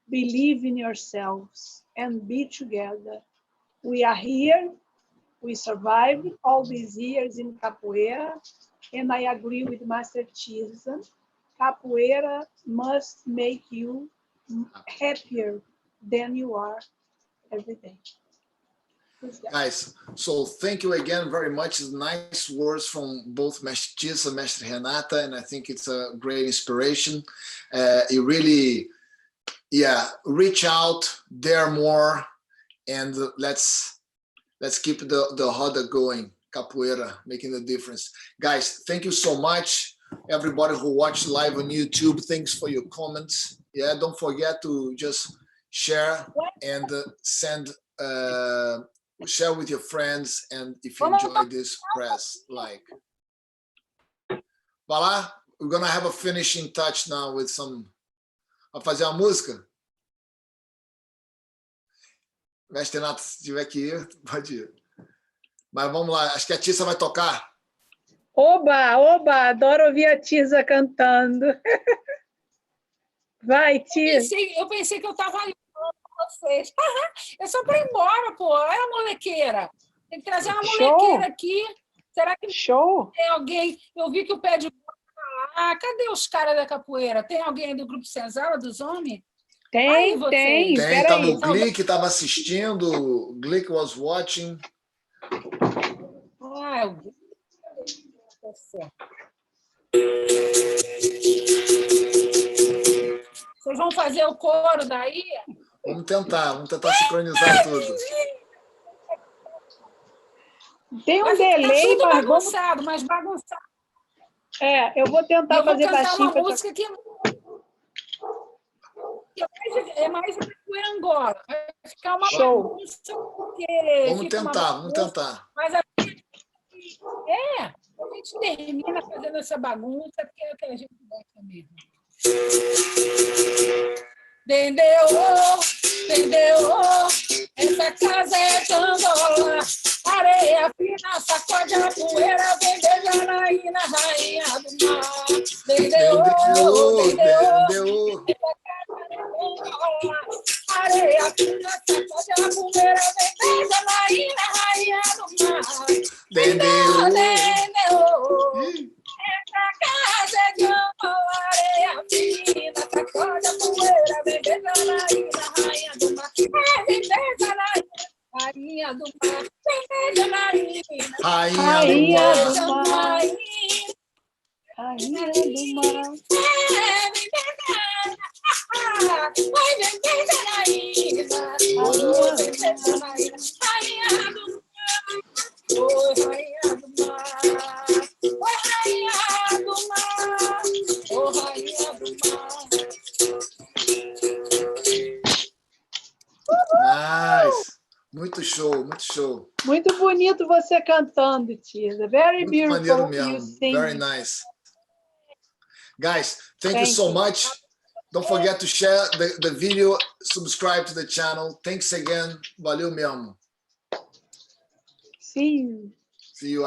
Believe in yourselves and be together. We are here. We survived all these years in capoeira, and I agree with Master Tisza. Capoeira must make you happier than you are every day. Guys, so thank you again very much. Nice words from both Mestra Tisza and Mestra Renata, and I think it's a great inspiration. You really, reach out, dare more, and let's keep the roda going. Capoeira, making the difference. Guys, thank you so much. Everybody who watched live on YouTube, thanks for your comments. Yeah, don't forget to just share and send, share with your friends, and if you enjoy this, press like. Vai lá, we're gonna have a finishing touch now with some. Vai fazer uma música? Mestre Renata, se tiver que ir, pode ir. Mas vamos lá, acho que a Tizsa vai tocar. Oba, oba, adoro ouvir a Tizsa cantando. Vai, Tizsa. Eu pensei que eu estava ali com vocês. É só para ir embora, pô. Olha a molequeira. Tem que trazer uma molequeira aqui. Será que tem alguém? Eu vi que o pé de bola tá lá. Cadê os caras da capoeira? Tem alguém do grupo Senzala, dos homens? Tem, tem. Tá no Glick, estava assistindo. Glick was watching. Ah, o Glick. Tá certo. Vocês vão fazer o coro daí? Vamos tentar sincronizar tudo. Tem um delay, tudo mas bagunçado, mas bagunçado. Eu vou tentar fazer baixinho. Uma música que é mais Angola. Vai ficar uma bagunça. Vamos tentar. Mas a gente termina fazendo essa bagunça, porque é o que a gente gosta mesmo. Entendeu? Essa casa é de Angola, areia fina, sacode a poeira, vem beijar na rainha do mar. Entendeu? Essa casa é de Angola, areia fina, sacode a poeira, vem beijar na rainha do mar. Entendeu? Essa casa é de Angola, areia fina, sacode a poeira, vem beijar na rainha do mar. Vem beijar na rainha do mar, vem beijar na rainha do mar. Rainha do mar. Vai vem beijar na rainha do mar. Oi, rainha do mar. Oi, rainha do mar. Oi, rainha do mar. Nice. Muito show. Muito bonito você cantando, Tizsa. Very Muito beautiful. maneiro mesmo. Very nice. Guys, thank you Thank so you. much. Don't forget to share the video, subscribe to the channel. Thanks again. Valeu mesmo. See you. See you.